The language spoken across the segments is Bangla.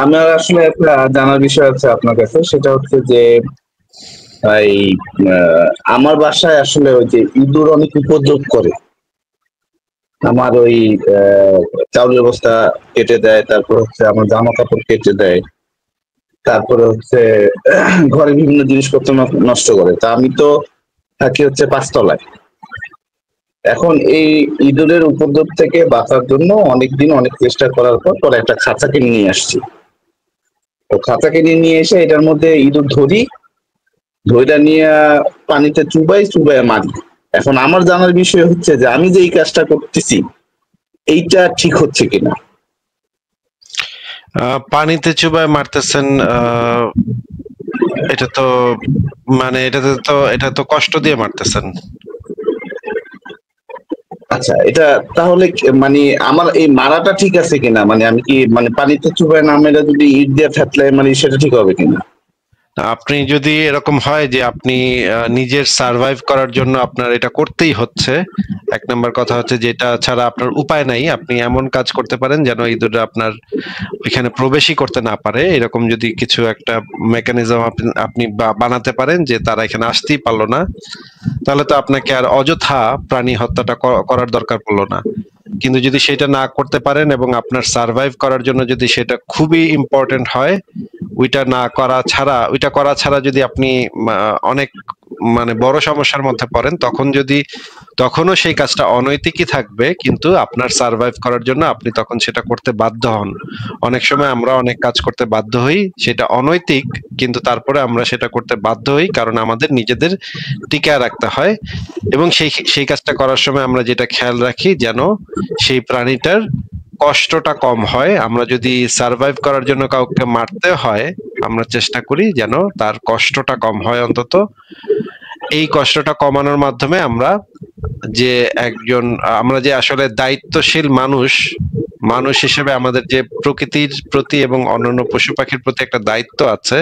আমার আসলে একটা জানার বিষয় আছে আপনার কাছে, সেটা হচ্ছে যে এই আমার বাসায় আসলে ওই যে ইঁদুর অনেক উপদ্রব করে। আমার ওই চাউলের বস্তা কেটে দেয়, তারপর হচ্ছে আমার জামা কাপড় কেটে দেয়, তারপরে হচ্ছে ঘরে বিভিন্ন জিনিসপত্র নষ্ট করে। তা আমি তো থাকি হচ্ছে 5 তলায়। এখন এই ইঁদুরের উপদ্রব থেকে বাঁচার জন্য অনেকদিন অনেক চেষ্টা করার পর পরে একটা খাঁচা কিনে নিয়ে আসছি। তো খাঁচা কিনে নিয়ে এসে এটার মধ্যে ইঁদুর ধরি, ধইরা নিয়ে পানিতে চুবাই, চুবাইয়া মারি। এখন আমার জানার বিষয় হচ্ছে যে আমি যে এই কাজটা করতেছি এইটা ঠিক হচ্ছে কিনা। পানিতে চুবায় মারতেছেন, এটা তো মানে এটা তো কষ্ট দিয়ে মারতেছেন। আচ্ছা, এটা তাহলে মানে আমার এই মারাটা ঠিক আছে কিনা, মানে আমি কি মানে পানিতে চুবাই না মেরে যদি ইট দিয়ে থেতলাই মানে সেটা ঠিক হবে কিনা? আপনি যদি এরকম হয় যে আপনি নিজের সার্ভাইভ করার জন্য আপনার এটা করতেই হচ্ছে, এক নাম্বার কথা হচ্ছে যেটা ছাড়া আপনার উপায় নাই, আপনি এমন কাজ করতে পারেন যেন ইঁদুররা আপনার ওইখানে প্রবেশই করতে না পারে। এরকম যদি কিছু একটা মেকানিজম আপনি বানাতে পারেন যে তারা এখানে আসতেই পারলো না, তাহলে তো আপনাকে আর অযথা প্রাণী হত্যাটা করার দরকার পড়লো না। কিন্তু যদি সেটা না করতে পারেন এবং আপনার সার্ভাইভ করার জন্য যদি সেটা খুবই ইম্পর্টেন্ট হয়, ওইটা করা ছাড়া যদি আপনি অনেক মানে বড় সমস্যার মধ্যে পড়েন, তখনও সেই কাজটা অনৈতিকই থাকবে, কিন্তু আপনার সার্ভাইভ করার জন্য আপনি তখন সেটা করতে বাধ্য হন। অনেক সময় আমরা অনেক কাজ করতে বাধ্য হই, সেটা অনৈতিক, কিন্তু তারপরে আমরা সেটা করতে বাধ্য হই কারণ আমাদের নিজেদের টিকায় রাখতে হয়। এবং সেই কাজটা করার সময় আমরা যেটা খেয়াল রাখি যেন সেই প্রাণীটার কষ্টটা কম হয়। আমরা যদি সার্ভাইভ করার জন্য কাউকে মারতে হয়, আমরা চেষ্টা করি যেন তার কষ্টটা কম হয় অন্তত। এই কষ্টটা কমানোর মাধ্যমে আমরা যে আসলে দায়িত্বশীল মানুষ হিসেবে আমাদের যে প্রকৃতির প্রতি এবং অন্যান্য পশু পাখির প্রতি একটা দায়িত্ব আছে,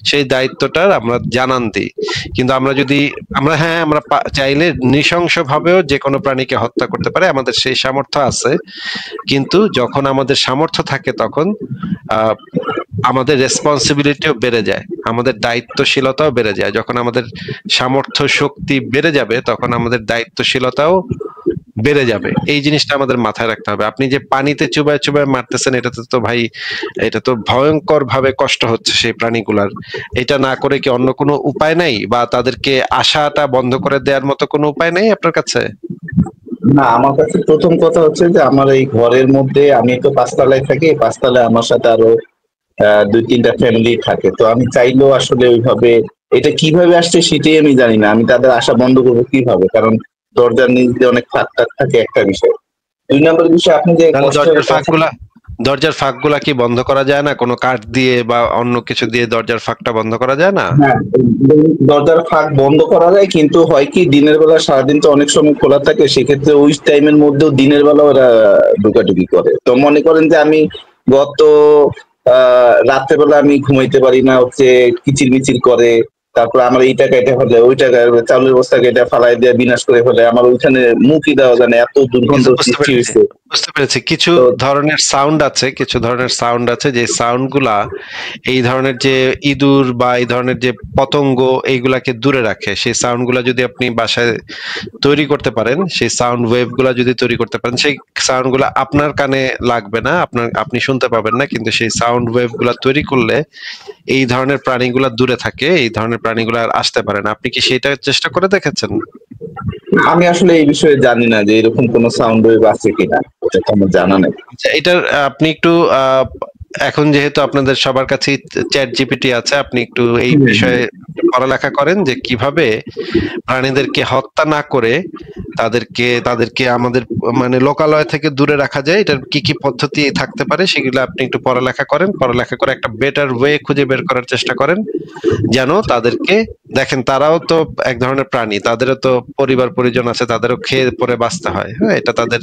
সেই দায়িত্বটার আমরা জানান দিই। কিন্তু আমরা চাইলে নৃশংস ভাবেও যে কোনো প্রাণীকে হত্যা করতে পারে, আমাদের সেই সামর্থ্য আছে। কিন্তু যখন আমাদের সামর্থ্য থাকে তখন আমাদের রেসপন্সিবিলিটিও বেড়ে যায়, আমাদের দায়িত্বশীলতাও বেড়ে যায়। যখন আমাদের সামর্থ্য শক্তি বেড়ে যাবে তখন আমাদের দায়িত্বশীলতাও বেড়ে যাবে। এই জিনিসটা আমাদের মাথায় রাখতে হবে। আপনি যে পানিতে চুবায় চুবায় মারতেছেন, এটা তো ভয়ঙ্কর ভাবে কষ্ট হচ্ছে সেই প্রাণীগুলার। এটা না করে কি অন্য কোনো উপায় নাই, বা তাদেরকে আশাটা বন্ধ করে দেওয়ার মতো কোনো উপায় নেই আপনার কাছে? না, আমার কাছে প্রথম কথা হচ্ছে যে আমার এই ঘরের মধ্যে, আমি তো 5 তলায় থাকি, 5 তলায় আমার সাথে আরো 2-3টা ফ্যামিলি থাকে। তো আমি চাইলেও আসলে ওইভাবে এটা কিভাবে আসছে সেটাই আমি জানি না। আমি তাদের আশা বন্ধ করবো কিভাবে, কারণ দরজার নিচ দিয়ে অনেক ফাঁক টাক থাকে, একটা বিষয়। 2 নম্বর বিষয়, আপনি যে তাহলে কষ্টের কথা। দরজার ফাঁকগুলা কি বন্ধ করা যায় না? কোনো কাঠ দিয়ে বা অন্য কিছু দিয়ে দরজার ফাঁকটা বন্ধ করা যায় না? হ্যাঁ, দরজার ফাঁক বন্ধ করা যায়, কিন্তু হয় কি দিনের বেলা সারাদিন তো অনেক সময় খোলা থাকে, সেক্ষেত্রে ওই টাইমের মধ্যেও দিনের বেলা ওরা ঢুকাঢুকি করে। তো মনে করেন যে আমি গত রাত্রেবেলা আমি ঘুমাইতে পারি না, হচ্ছে কিচির মিচির করে। তারপর আমার এইটা কেটে ফেলে, ওইটা চাউলের বস্তা কেটে ফালাই দিয়ে বিনাশ করে ফেলে, আমার ওইখানে মুখই দেওয়া যায় না, এত দুর্গন্ধ সৃষ্টি হয়েছে। বুঝতে পেরেছি। কিছু তো ধরনের সাউন্ড আছে যে সাউন্ড গুলা এই ধরনের যে ইঁদুর বা এই ধরনের যে পতঙ্গ এইগুলাকে দূরে রাখে। সেই সাউন্ড গুলা যদি আপনি বাসায় তৈরি করতে পারেন, সেই সাউন্ড ওয়েভ গুলা যদি তৈরি করতে পারেন, সেই সাউন্ড গুলা আপনার কানে লাগবে না, আপনি শুনতে পাবেন না, কিন্তু সেই সাউন্ড ওয়েভ গুলা তৈরি করলে এই ধরনের প্রাণীগুলা দূরে থাকে, এই ধরনের প্রাণীগুলা আর আসতে পারে না। আপনি কি সেটা চেষ্টা করে দেখেছেন? আমি আসলে এই বিষয়ে জানি না যে এরকম কোনো সাউন্ড ওয়েভ আছে কিনা, এটা তো আমার জানা নেই। আচ্ছা, এটার আপনি একটু এখন যেহেতু আপনাদের সবার কাছেই চ্যাট জিপিটি আছে, আপনি একটু এই বিষয়ে পড়ালেখা করেন যে কিভাবে প্রাণীদেরকে হত্যা না করে তাদেরকে আমাদের মানে লোকালয় থেকে দূরে রাখা যায়। এটার কি কি পদ্ধতি থাকতে পারে সেগুলো আপনি একটু পড়ালেখা করেন, পড়ালেখা করে একটা বেটার ওয়ে খুঁজে বের করার চেষ্টা করেন, যেন তাদেরকে দেখেন তারাও তো এক ধরনের প্রাণী, তাদেরও তো পরিবার পরিজন আছে, তাদেরও খেয়ে পরে বাঁচতে হয়। হ্যাঁ, এটা তাদের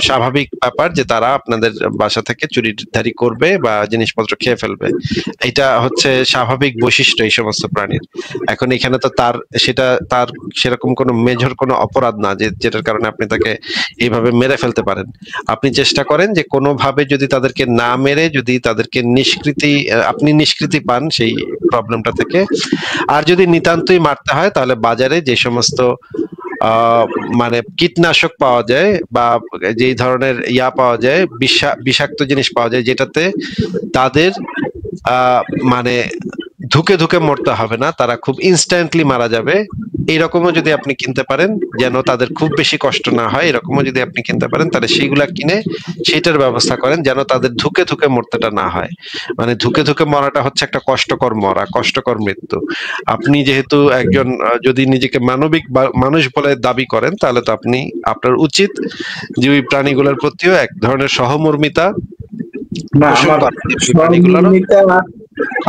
স্বাভাবিক ব্যাপার যে তারা আপনাদের বাসা থেকে চুরিদারি করবে বা জিনিসপত্র খেয়ে ফেলবে। এটা হচ্ছে স্বাভাবিক বৈশিষ্ট্য এই সমস্ত প্রাণীর। এখন এখানে তো তার সেরকম কোনো মেজর কোনো অপরাধ অপরাধ না যে যেটার কারণে আপনি তাকে এইভাবে মেরে ফেলতে পারেন। আপনি চেষ্টা করেন যে কোনোভাবে যদি তাদেরকে না মেরে যদি তাদেরকে আপনি নিষ্কৃতি পান সেই প্রবলেমটা থেকে। আর যদি নিতান্তই মারতে হয় তাহলে বাজারে যে সমস্ত মানে কীটনাশক পাওয়া যায় বা যেই ধরনের পাওয়া যায়, বিষাক্ত জিনিস পাওয়া যায় যেটাতে তাদের মানে ধুকে ধুকে মরতে হবে না, তারা খুব ইনস্ট্যান্টলি মারা যাবে, এইরকমও যদি আপনি কিনতে পারেন যেন তাদের খুব বেশি কষ্ট না হয়, এরকমও যদি আপনি কিনতে পারেন তাহলে সেইগুলা কিনে সেটার ব্যবস্থা করেন যেন তাদের ধুকে ধুকে মরতেটা না হয়। মানে ধুকে ধুকে মরাটা হচ্ছে একটা কষ্টকর মরা, কষ্টকর মৃত্যু। আপনি যেহেতু একজন যদি নিজেকে মানবিক মানুষ বলে দাবি করেন তাহলে তো আপনার উচিত যে ওই প্রাণীগুলোর প্রতিও এক ধরনের সহমর্মিতা পোষণ করা।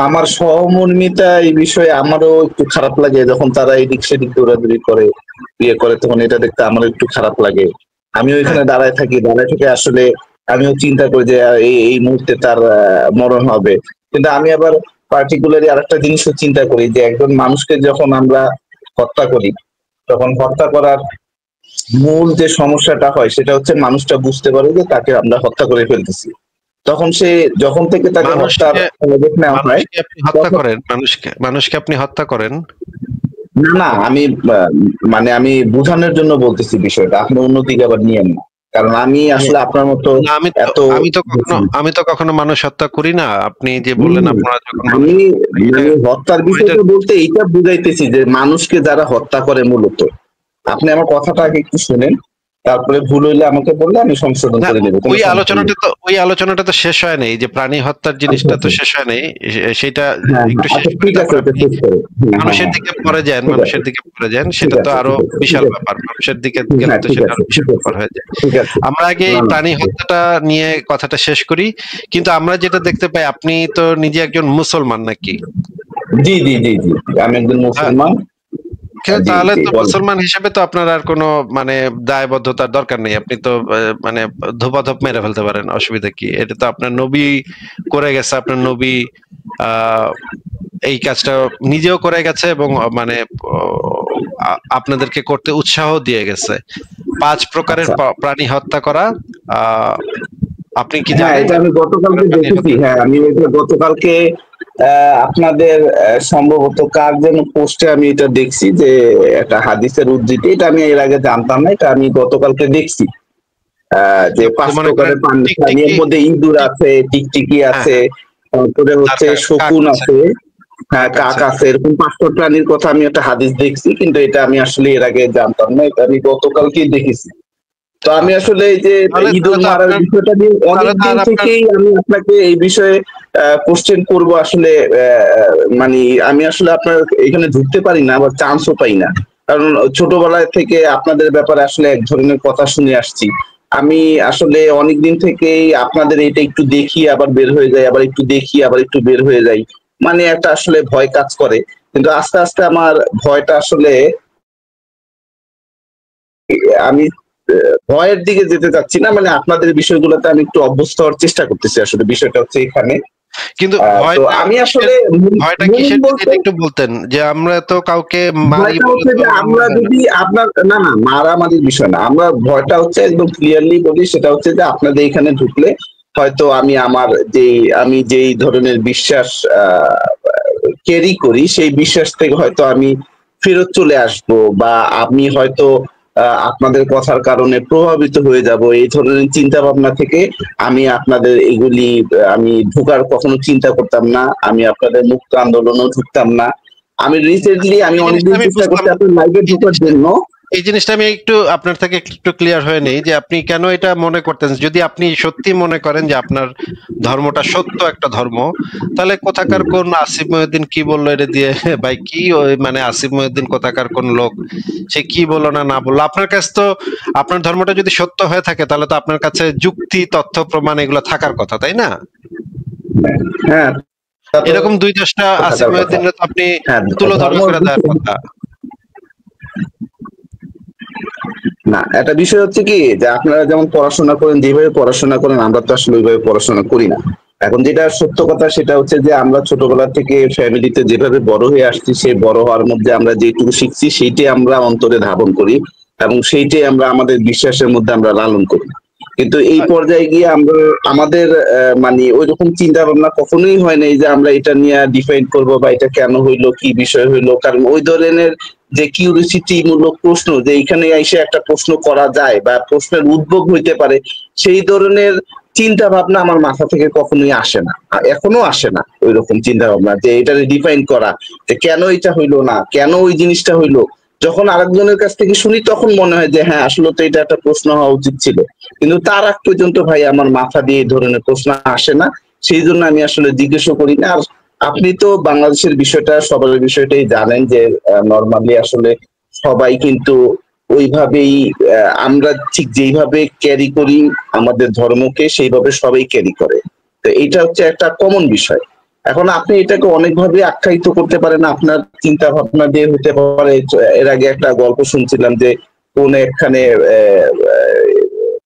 আমার সহমর্মিতা এই বিষয়ে আমারও একটু খারাপ লাগে যখন তারা এদিক সেদিক দৌড়াদৌড়ি করে তখন এটা দেখতে আমারও একটু খারাপ লাগে। আমিও এখানে দাঁড়ায় থেকে আসলে আমিও চিন্তা করি যে এই মুহূর্তে তার মরণ হবে, কিন্তু আমি আবার পার্টিকুলারলি আরেকটা জিনিসও চিন্তা করি যে একজন মানুষকে যখন আমরা হত্যা করি তখন হত্যা করার মূল যে সমস্যাটা হয় সেটা হচ্ছে মানুষটা বুঝতে পারে যে তাকে আমরা হত্যা করে ফেলতেছি। তখন সে যখন থেকে তাকে মানুষকে আপনি হত্যা করেন না, আমি বোঝানোর জন্য বলতেছি বিষয়টা, আপনি অন্যদিকে আবার নিয়েন না, কারণ আমি আসলে আপনার মতো আমি তো কখনো মানুষ হত্যা করি না। আপনি যে বললেন আপনারা যখন আমি হত্যার বিষয়টা বলতে এইটা বুঝাইতেছি যে মানুষকে যারা হত্যা করে মূলত, আপনি আমার কথাটা আগে একটু শুনেন, তারপরে ভুল হইলে আমাকে বললে আমি সংশোধন করে নেব। ওই আলোচনাটা তো শেষ হয় নাই, যে প্রাণী হত্যার জিনিসটা তো শেষ হয় নাই, সেটা একটু মানুষের দিকে পরে যান, সেটা তো আরো বিশাল ব্যাপার। মানুষের দিকে গেলে তো সেটা আরো বিশাল ব্যাপার হয়ে যায়। আমরা আগে এই প্রাণী হত্যাটা নিয়ে কথাটা শেষ করি। কিন্তু আমরা যেটা দেখতে পাই, আপনি তো নিজে একজন মুসলমান নাকি? জি, আমি একজন মুসলমান। তাহলে তো মুসলমান হিসেবে তো আপনার আর কোনো মানে দায়বদ্ধতার দরকার নেই, আপনি তো মানে ধোপাধপ মেরে ফেলতে পারেন, অসুবিধা কি? এটা তো আপনার নবী করে গেছে, আপনার নবী এই কাজটা নিজেও করে গেছে এবং মানে আপনাদেরকে করতে উৎসাহ দিয়ে গেছে। 5 প্রকারের প্রাণী হত্যা করা, আপনি কি জানেন? এটা আমি গতকালকে দেখেছি। আমি গতকালকে আপনাদের সম্ভবত কার যেন পোস্টে আমি এটা দেখছি যে একটা হাদিসের উদ্ধৃতি, এটা আমি এর আগে জানতাম না, এটা আমি গতকালকে দেখছি যে 5 প্রকারের প্রাণীর মধ্যে ইঁদুর আছে, টিকটিকি আছে, তারপরে হচ্ছে শকুন আছে, কাক আছে, এরকম 5টা প্রাণীর কথা আমি একটা হাদিস দেখছি, কিন্তু এটা আমি আসলে এর আগে জানতাম না, এটা আমি গতকালকেই দেখেছি। তো আমি আসলে এই যে ইঁদুর মারার বিষয়টা নিয়ে অনেকদিন থেকেই আমি আপনাকে এই বিষয়ে কোশ্চেন করব আসলে, মানে আমি আসলে আপনার এখানে ঢুকতে পারি না, আবার চান্সও পাই না, কারণ ছোটবেলায় থেকে আপনাদের ব্যাপারে আসলে এক ধরনের কথা শুনে আসছি। আমি আসলে অনেকদিন থেকেই আপনাদের এটা একটু দেখি আবার বের হয়ে যায়, আবার একটু দেখি আবার একটু বের হয়ে যায়, মানে একটা আসলে ভয় কাজ করে। কিন্তু আস্তে আস্তে আমার ভয়টা আসলে, আমি ভয়ের দিকে যেতে চাচ্ছি না, মানে আপনাদের বিষয়গুলোতে আমি একটু অভ্যস্ত হওয়ার চেষ্টা করতেছি, আসলে বিষয়টা হচ্ছে এখানে। কিন্তু আমি আসলে ভয়টা কিসের দিকে একটু বলতেন, যে আমরা তো কাউকে মারি বলতে, যে আমরা যদি আপনার না মারামারির বিষয় না, আমরা ভয়টা হচ্ছে একদম ক্লিয়ারলি বলি, সেটা হচ্ছে যে আপনাদের এখানে ঢুকলে হয়তো আমি যেই ধরনের বিশ্বাস ক্যারি করি সেই বিশ্বাস থেকে হয়তো আমি ফেরত চলে আসবো, বা আমি হয়তো আপনাদের কথার কারণে প্রভাবিত হয়ে যাব, এই ধরনের চিন্তা ভাবনা থেকে আমি আপনাদের এগুলি আমি ঢোকার কখনো চিন্তা করতাম না, আমি আপনাদের মুক্ত আন্দোলনও ঢুকতাম না। আমি রিসেন্টলি অনেকদিন চেষ্টা করছি আপনার লাইভে ঢোকার জন্য। এই জিনিসটা আমি একটু আপনার থেকে একটু ক্লিয়ার হয়ে নেই, যে আপনি কেন এটা মনে করতেন। যদি আপনি সত্যি মনে করেন যে আপনার ধর্মটা সত্য একটা ধর্ম, তাহলে কোথাকার কোন আসিফ মহিউদ্দিন কি বললো এটা দিয়ে, ভাই কি মানে আসিফ মহিউদ্দিন কোথাকার কোন লোক, সে কি বললো না বললো, আপনার কাছে তো আপনার ধর্মটা যদি সত্য হয়ে থাকে তাহলে তো আপনার কাছে যুক্তি, তথ্য, প্রমাণ এগুলো থাকার কথা, তাই না? হ্যাঁ, এরকম 2-10টা আসিফ মহিউদ্দিন আপনি তুলোধনা করে দেওয়ার কথা না। একটা বিষয় হচ্ছে কি, যে আপনারা যেমন পড়াশোনা করেন, যেভাবে পড়াশোনা করেন, আমরা তো আসলে ওইভাবে পড়াশোনা করি না। এখন যেটা সত্য কথা সেটা হচ্ছে যে আমরা ছোটবেলা থেকে ফ্যামিলিতে যেভাবে বড় হয়ে আসছি, সেই বড় হওয়ার মধ্যে আমরা যেটুকু শিখছি সেইটাই আমরা অন্তরে ধারণ করি। এবং সেইটাই আমরা আমাদের বিশ্বাসের মধ্যে আমরা লালন করি। কিন্তু এই পর্যায়ে গিয়ে আমরা আমাদের মানে ওইরকম চিন্তা ভাবনা কখনোই হয় নাই যে আমরা এটা নিয়ে ডিফাইন করবো বা এটা কেন হইলো, কি বিষয় হইলো। কারণ ওই ধরনের যে কিউরিসিটি মূলক প্রশ্ন, যে এখানে এসে একটা প্রশ্ন করা যায় বা প্রশ্নের উদ্ভব হইতে পারে, সেই ধরনের চিন্তা ভাবনা আমার মাথা থেকে কখনোই আসে না, এখনো আসে না ওই রকম চিন্তা ভাবনা যে এটা ডিফাইন করা, যে কেন এটা হইলো না, কেন ওই জিনিসটা হইলো। যখন আরেকজনের কাছ থেকে শুনি তখন মনে হয় যে হ্যাঁ আসলে তো এটা একটা প্রশ্ন হওয়া উচিত ছিল, কিন্তু তার আগ পর্যন্ত ভাই আমার মাথা দিয়ে এই ধরনের প্রশ্ন আসে না। সেই জন্য আমি আসলে জিজ্ঞেসও করি না। আর আপনি তো বাংলাদেশের বিষয়টা, সবার বিষয়টাই জানেন যে নর্মালি আসলে সবাই কিন্তু ওইভাবেই আমরা ঠিক যেইভাবে ক্যারি করি আমাদের ধর্মকে, সেইভাবে সবাই ক্যারি করে। তো এটা হচ্ছে একটা কমন বিষয়। এখন আপনি এটাকে অনেকভাবে আখ্যায়িত করতে পারেন, আপনার চিন্তা ভাবনা দিয়ে হতে পারে। এর আগে একটা গল্প শুনছিলাম যে কোন একখানে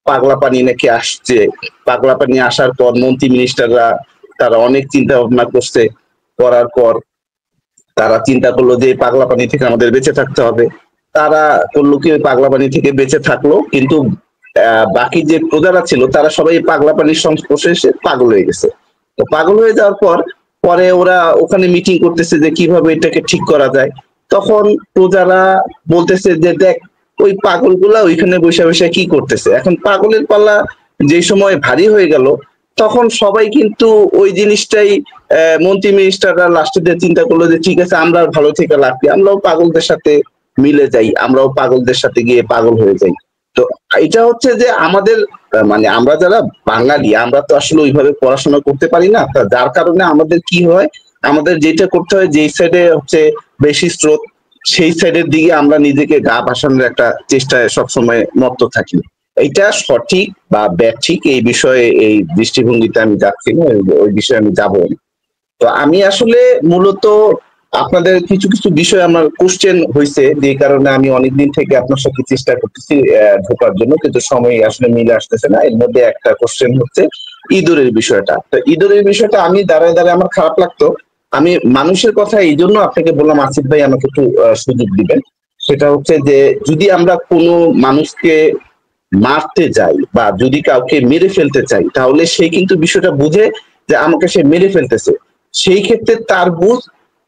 পাগলা পানি নাকি আসছে, পাগলা পানি আসার পর মন্ত্রী মিনিস্টাররা তারা অনেক চিন্তা ভাবনা করছে, করার পর তারা চিন্তা করলো যে পাগলা পানি থেকে আমাদের বেঁচে থাকতে হবে। তারা করলো কি, পাগলা পানি থেকে বেঁচে থাকলো, কিন্তু বাকি যে প্রজারা ছিল তারা সবাই পাগলা পানির সংস্পর্শে এসে পাগল হয়ে গেছে। তো পাগল হয়ে যাওয়ার পর পরে ওরা ওখানে মিটিং করতেছে যে কিভাবে এটাকে ঠিক করা যায়। তখন প্রজারা বলতেছে যে দেখ, ওই পাগলগুলা ওইখানে বসে বসে কি করতেছে। এখন পাগলের পাল্লা যে সময় ভারী হয়ে গেল, তখন সবাই কিন্তু ওই জিনিসটাই মন্ত্রী মিনিস্টাররা লাস্টে দিয়ে চিন্তা করলো যে ঠিক আছে, আমরা ভালো থেকে লাভ কি, আমরাও পাগলদের সাথে মিলে যাই, আমরাও পাগলদের সাথে গিয়ে পাগল হয়ে যাই। তো এটা হচ্ছে যে আমাদের মানে আমরা যারা বাঙালি, আমরা তো আসলে ওইভাবে পড়াশোনা করতে পারি না। যার কারণে আমাদের কি হয়, আমাদের যেটা করতে হয়, যেই সাইডে হচ্ছে বেশি স্রোত, সেই সাইডের দিকে আমরা নিজেকে গা ভাসানোর একটা চেষ্টায় সবসময় মত্ত থাকি। এইটা সঠিক বা ব্যাঠিক এই বিষয়ে, এই দৃষ্টিভঙ্গিতে আমি যাচ্ছি না, ওই বিষয়ে আমি যাবো না। তো আমি আসলে মূলত আপনাদের কিছু কিছু বিষয় আমার কোশ্চেন হয়েছে, যে কারণে আমি অনেকদিন থেকে আপনার সাথে চেষ্টা করতেছি ঢোকার জন্য, কিন্তু সময় আসলে মিলে আসতেছে না। এর মধ্যে একটা কোশ্চেন হচ্ছে ইঁদুরের বিষয়টা। তো ইঁদুরের বিষয়টা আমি দাঁড়ায় দাঁড়ায় আমার খারাপ লাগতো। আমি মানুষের কথা এই জন্য আপনাকে বললাম, আসিফ ভাই আমাকে একটু সুযোগ দিবেন। সেটা হচ্ছে যে যদি আমরা কোনো মানুষকে মারতে যাই বা যদি কাউকে মেরে ফেলতে চাই, তাহলে সে কিন্তু বিষয়টা বুঝে যে আমাকে সে মেরে ফেলতেছে, সেই ক্ষেত্রে তার বুঝ।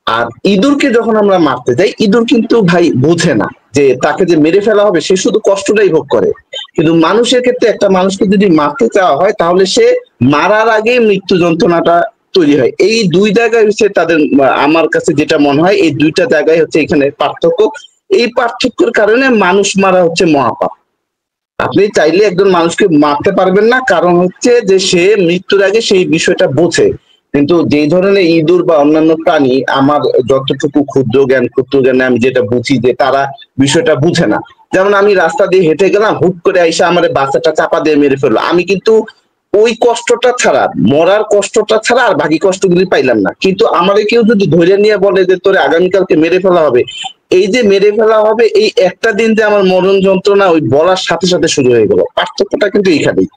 আর ইঁদুরকে যখন আমরা মারতে যাই, ইঁদুর কিন্তু ভাই বুঝে না যে তাকে যে মেরে ফেলা হবে, সে শুধু কষ্টটাই ভোগ করে। কিন্তু মানুষের ক্ষেত্রে একটা মানুষকে যদি মারতে চাওয়া হয়, তাহলে সে মারার আগে মৃত্যু যন্ত্রণাটা তৈরি হয়। এই দুই জায়গায় হচ্ছে তাদের, আমার কাছে যেটা মনে হয় এই দুইটা জায়গায় হচ্ছে এখানে পার্থক্য। এই পার্থক্যের কারণে মানুষ মারা হচ্ছে মহাপাপ। আপনি চাইলে একজন মানুষকে মারতে পারবেন না, কারণ হচ্ছে যে সে মৃত্যুর আগে সেই বিষয়টা বোঝে। কিন্তু যে ধরনের ইঁদুর বা অন্যান্য প্রাণী, আমার যতটুকু ক্ষুদ্র জ্ঞানে আমি যেটা বুঝি যে তারা বিষয়টা বুঝে না। যেমন আমি রাস্তা দিয়ে হেঁটে গেলাম, হুট করে আইসা আমার বাচ্চাটা চাপা দিয়ে মেরে ফেললো, আমি কিন্তু ওই কষ্টটা ছাড়া, মরার কষ্টটা ছাড়া আর বাকি কষ্টগুলি পাইলাম না। কিন্তু আমারে কেউ যদি ধরে নিয়ে বলে যে তোরে আগামীকালকে মেরে ফেলা হবে, এই যে মেরে ফেলা হবে এই একটা দিন যে আমার মরণ যন্ত্রণা ওই বলার সাথে সাথে শুরু হয়ে গেল, পার্থক্যটা কিন্তু এইখানেই।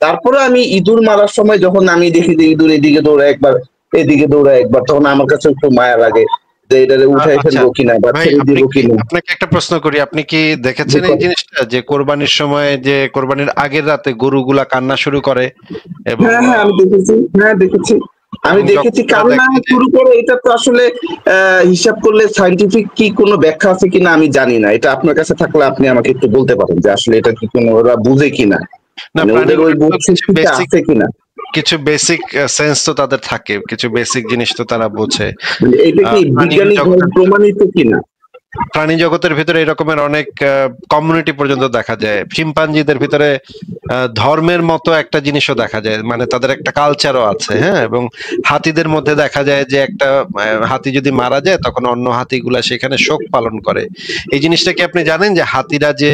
তারপরে আমি ইঁদুর মারার সময় যখন আমি দেখি যে ইঁদুর এদিকে দৌড়ায় একবার, এদিকে দৌড়ায় একবার, তখন আমার কাছে একটু মায়া লাগে যে এটারে উঠাই আচ্ছা ফেলবো কিনা বা ভাই, ছেড়ে দিব কিনা। আপনাকে একটা প্রশ্ন করি, আপনি কি দেখেছেন এই জিনিসটা যে কোরবানির সময়, যে কোরবানির আগের রাতে গরুগুলা কান্না শুরু করে এবং হ্যাঁ হ্যাঁ আমি দেখেছি, হ্যাঁ দেখেছি, আমি এবং দেখেছি। যখন তারা কারণ দেখে আমি যে শুরু করে এটা তো আসলে হিসাব করলে সাইন্টিফিক কি কোনো ব্যাখ্যা আছে কিনা আমি জানি না। এটা আপনার কাছে থাকলে আপনি আমাকে একটু বলতে পারেন যে আসলে এটা কি কোনো ওরা বুঝে কিনা, না, মানে ওদের ওই প্রাণীগুলোর বোধ তো শক্তিটা আছে কিনা। কিছু বেসিক সেন্স তো তাদের থাকে, কিছু বেসিক জিনিস তো তারা বোঝে। মানে এটা কি প্রাণী বিজ্ঞানিক ভাবে জগতের প্রমাণিত কিনা। প্রাণী জগতের ভিতরে এরকমের অনেক কমিউনিটি পর্যন্ত দেখা যায়। শিম্পাঞ্জিদের ভিতরে ধর্মের মতো একটা জিনিসও দেখা যায়, মানে তাদের একটা কালচারও আছে, হ্যাঁ। এবং হাতিদের মধ্যে দেখা যায় যে একটা হাতি যদি মারা যায় তখন অন্য হাতিগুলা সেখানে শোক পালন করে। এই জিনিসটা কি আপনি জানেন যে হাতিরা যে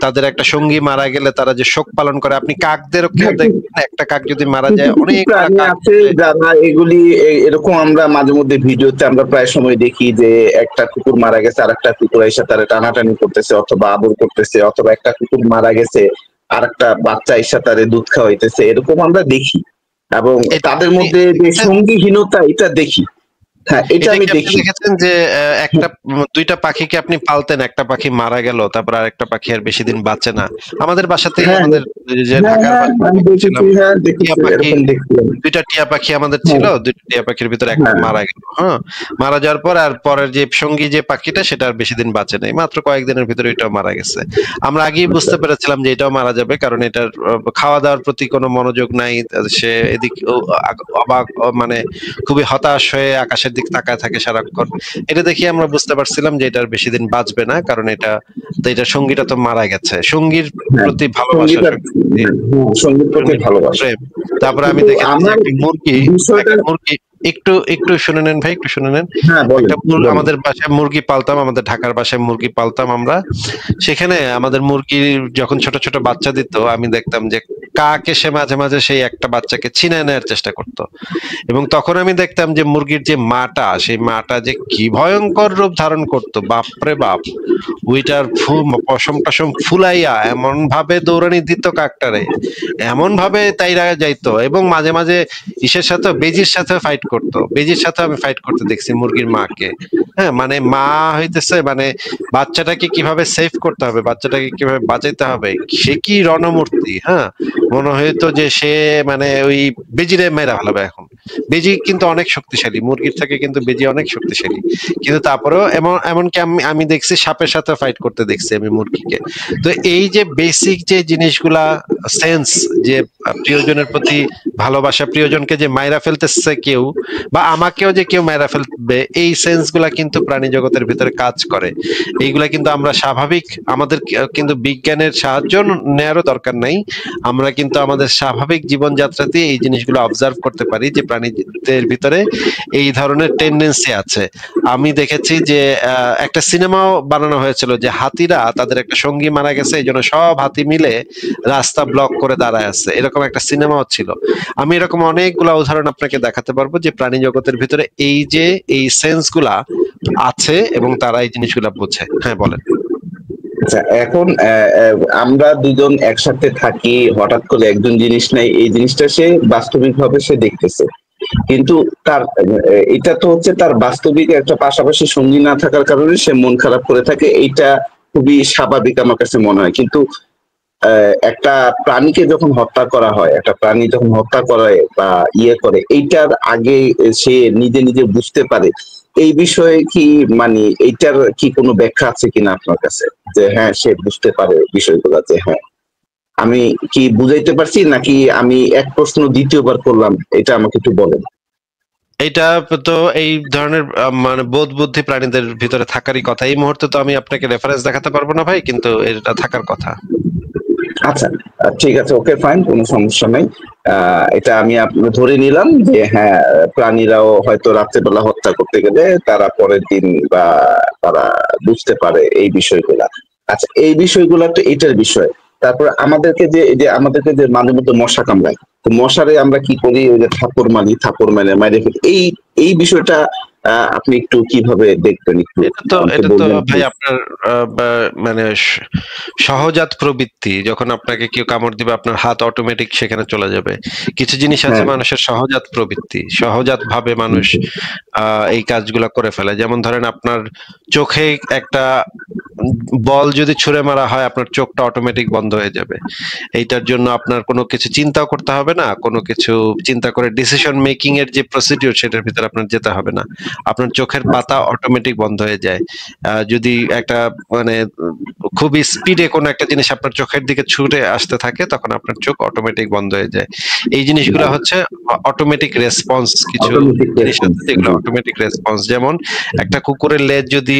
তাদের একটা সঙ্গী মারা গেলে তারা যে শোক পালন করে? আপনি কাকদেরও খেয়াল হ্যাঁ, দেখবেন, একটা কাক যদি মারা কিছু যায় কিছু অনেকগুলা প্রাণী কাক আছে যারা এগুলি এরকম, আমরা মাঝে মধ্যে ভিডিওতে আমরা প্রায় সময় দেখি যে একটা কুকুর মারা গেছে আর একটা কুকুর এসে তারা টানাটানি করতেছে অথবা আদর করতেছে, অথবা একটা কুকুর মারা গেছে আর একটা বাচ্চা এসে তারে দুধ খাওয়াইতেছে, এরকম আমরা দেখি। এবং এটা তাদের আপনি মধ্যে যে দেখেছেন? সঙ্গীহীনতা এটা দেখি। হ্যাঁ এটা এটা আমি কি আপনি দেখি। দেখেছেন যে একটা দুইটা পাখিকে আপনি পালতেন, একটা পাখি মারা গেল, তারপর আরেকটা পাখি আর বেশি দিন বাঁচে না। আমাদের বাসাতেই হ্যাঁ আমাদের যে হ্যাঁ ঢাকার হ্যাঁ বাসায় আমি দেখেছি, ছিলাম, হ্যাঁ টিয়া দেখেছি, পাখি, এরকম দেখছি আমি। দুইটা টিয়া পাখি আমাদের ছিল, হ্যাঁ দুইটা টিয়া পাখির ভিতরে একটা হ্যাঁ মারা গেল। হ্যাঁ, মারা যাওয়ার পর আর পরের যে সঙ্গী যে পাখিটা সেটা আর বেশি দিন বাঁচে নাই, মাত্র কয়েকদিনের ভিতরে এটাও মারা গেছে। আমরা আগেই আচ্ছা বুঝতে পেরেছিলাম যে এটাও মারা যাবে, কারণ এটার খাওয়া দাওয়ার প্রতি কোনো মনোযোগ নাই। সে এদিক অবাক মানে খুবই হতাশ হয়ে আকাশের দিক তাকায় থাকে সারাক্ষণ। এটা দেখে আমরা বুঝতে পারছিলাম যে এটার বেশি দিন বাঁচবে না, কারণ এটা তো এটার সঙ্গীটা তো মারা গেছে। সঙ্গীর হ্যাঁ প্রতি ভালোবাসা, সঙ্গীতের, সঙ্গীর প্রতি সঙ্গীত প্রতি সঙ্গীর প্রতি ভালোবাসা। প্রেম। তারপরে আমি কিন্তু দেখেছি যে আমার একটা মুরগি, বিষয়টা, একটা মুরগি, একটু একটু শুনে নেন ভাই, একটু শুনে নেন। হ্যাঁ বলেন একটা বলেন। আমাদের বাসায় মুরগি পালতাম, আমাদের ঢাকার বাসায় মুরগি পালতাম আমরা। সেখানে আমাদের মুরগি যখন ছোট ছোট বাচ্চা দিত, আমি দেখতাম যে কাক এসে মাঝে মাঝে সেই একটা বাচ্চাকে ছিনিয়ে নেওয়ার চেষ্টা করতো। এবং তখন আমি দেখতাম যে মুরগির যে মাটা, সেই মাটা যে কি ভয়ঙ্কর রূপ ধারণ করতো, বাপরে বাপ। ওইটার পশম টসম ফুলাইয়া এমন ভাবে দৌড়ানি দিত কাকটারে, এমন ভাবে তাইরা যাইতো। এবং মাঝে মাঝে ইসের সাথে, বেজির সাথে ফাইট করতো, বেজির সাথে আমি ফাইট করতে দেখছি মুরগির মাকে। হ্যাঁ, মানে মা হইতেছে, মানে বাচ্চাটাকে কিভাবে সেভ করতে হবে, বাচ্চাটাকে কিভাবে বাঁচাইতে হবে, সে কি রণমূর্তি। হ্যাঁ, মনে হইতো যে সে মানে ওই বেজিরে মেরা ফেলাবে এখন। বেজি কিন্তু অনেক শক্তিশালী, মুরগির থেকে কিন্তু বেজি অনেক শক্তিশালী। কিন্তু তারপরেও এমনকি আমি আমি দেখছি সাপের সাথে ফাইট করতে দেখছি আমি মুরগিকে। তো এই যে বেসিক যে জিনিসগুলা, সেন্স, যে প্রিয়জনের প্রতি ভালোবাসা, প্রিয়জনকে যে মাইরা ফেলতেছে কেউ, বা আমাকেও যে কেউ মাইরা ফেলবে, এই সেন্স গুলা কিন্তু প্রাণী জগতের ভিতরে কাজ করে। এইগুলা কিন্তু আমরা স্বাভাবিক, আমাদের কিন্তু বিজ্ঞানের সাহায্য নেওয়ারও দরকার নাই। আমরা কিন্তু আমাদের স্বাভাবিক জীবনযাত্রাতে এই জিনিসগুলো অবজার্ভ করতে পারি যে প্রাণীদের ভিতরে এই ধরনের টেন্ডেন্সি আছে। আমি দেখেছি যে একটা সিনেমাও বানানো হয়েছিল যে হাতিরা, তাদের একটা সঙ্গী মারা গেছে, এই জন্য সব হাতি মিলে রাস্তা ব্লক করে দাঁড়ায় আছে, এরকম একটা সিনেমাও ছিল। আমি এরকম অনেকগুলা উদাহরণ আপনাকে দেখাতে পারবো যে প্রাণী জগতের ভিতরে এই যে এই সেন্স গুলা আছে এবং তারা এই জিনিসগুলা বোঝে। হ্যাঁ বলেন। আচ্ছা এখন আমরা দুজন একসাথে থাকি, হঠাৎ করে একজন জিনিস নাই, এই জিনিসটা সে বাস্তবিক ভাবে সে দেখতেছে, কিন্তু তার এটা তো হচ্ছে তার বাস্তবিক একটা পাশাপাশি সঙ্গী না থাকার কারণে সে মন খারাপ করে থাকে, এইটা খুবই স্বাভাবিক আমার কাছে মনে হয়। কিন্তু একটা প্রাণীকে যখন হত্যা করা হয়, একটা প্রাণী যখন হত্যা করে বা ইয়ে করে, এইটার আগে সে নিজে নিজে বুঝতে পারে, এই বিষয়ে কি মানে এইটার কি কোনো ব্যাখ্যা আছে কিনা আপনার কাছে, যে হ্যাঁ সে বুঝতে পারে বিষয়গুলো, যে হ্যাঁ আমি কি বুঝাইতে পারছি নাকি আমি এক প্রশ্ন দ্বিতীয়বার করলাম, এটা আমাকে একটু বলেন। এটা তো এই ধরনের মানে বোধ বুদ্ধি প্রাণীদের ভিতরে থাকারই কথা। এই মুহূর্তে তো আমি আপনাকে রেফারেন্স দেখাতে পারবো না ভাই, কিন্তু এটা থাকার কথা। আচ্ছা ঠিক আছে, ওকে ফাইন, কোনো সমস্যা নাই। এটা আমি ধরে নিলাম যে হ্যাঁ প্রাণীরাও হয়তো রাত্রেবেলা হত্যা করতে গেলে তারা পরের দিন বা তারা বুঝতে পারে এই বিষয়গুলা। আচ্ছা এই বিষয়গুলা তো এটার বিষয়। তারপর আমাদেরকে যে এই যে আমাদেরকে যে মাঝে মধ্যে মশা কামড়ায়, তো মশারে আমরা কি করি, ওই যে থাপ্পড় মারি, থাপ্পড় মারে ফেলি, এই এই বিষয়টা আপনি একটু কিভাবে দেখবেন, একটু আমাকে এটা তো বলবেন ভাই প্লিজ। আপনার মানে সহজাত প্রবৃত্তি। যখন আপনাকে কেউ কামড় দিবে আপনার হাত অটোমেটিক সেখানে চলে যাবে। কিছু জিনিস আছে হ্যাঁ মানুষের সহজাত প্রবৃত্তি, সহজাত ভাবে মানুষ এই কাজগুলা করে ফেলে। যেমন ধরেন আপনার চোখে একটা বল যদি ছুঁড়ে মারা হয়, আপনার চোখটা অটোমেটিক বন্ধ হয়ে যাবে। এইটার জন্য আপনার কোনো কিছু চিন্তাও করতে হবে না, কোনো কিছু চিন্তা করে ডিসিশন মেকিং এর যে প্রসিডিউর সেটার ভিতরে আপনার যেতে হবে না, আপনার চোখের পাতা অটোমেটিক বন্ধ হয়ে যায়। যদি একটা মানে খুবই স্পিডে কোনো একটা জিনিস আপনার চোখের দিকে ছুটে আসতে থাকে, তখন আপনার চোখ অটোমেটিক বন্ধ হয়ে যায়। এই জিনিসগুলো হচ্ছে অটোমেটিক রেসপন্স। কিছু অটোমেটিক জিনিস রেসপন্স। আছে যেগুলো অটোমেটিক রেসপন্স, যেমন একটা কুকুরের লেজ যদি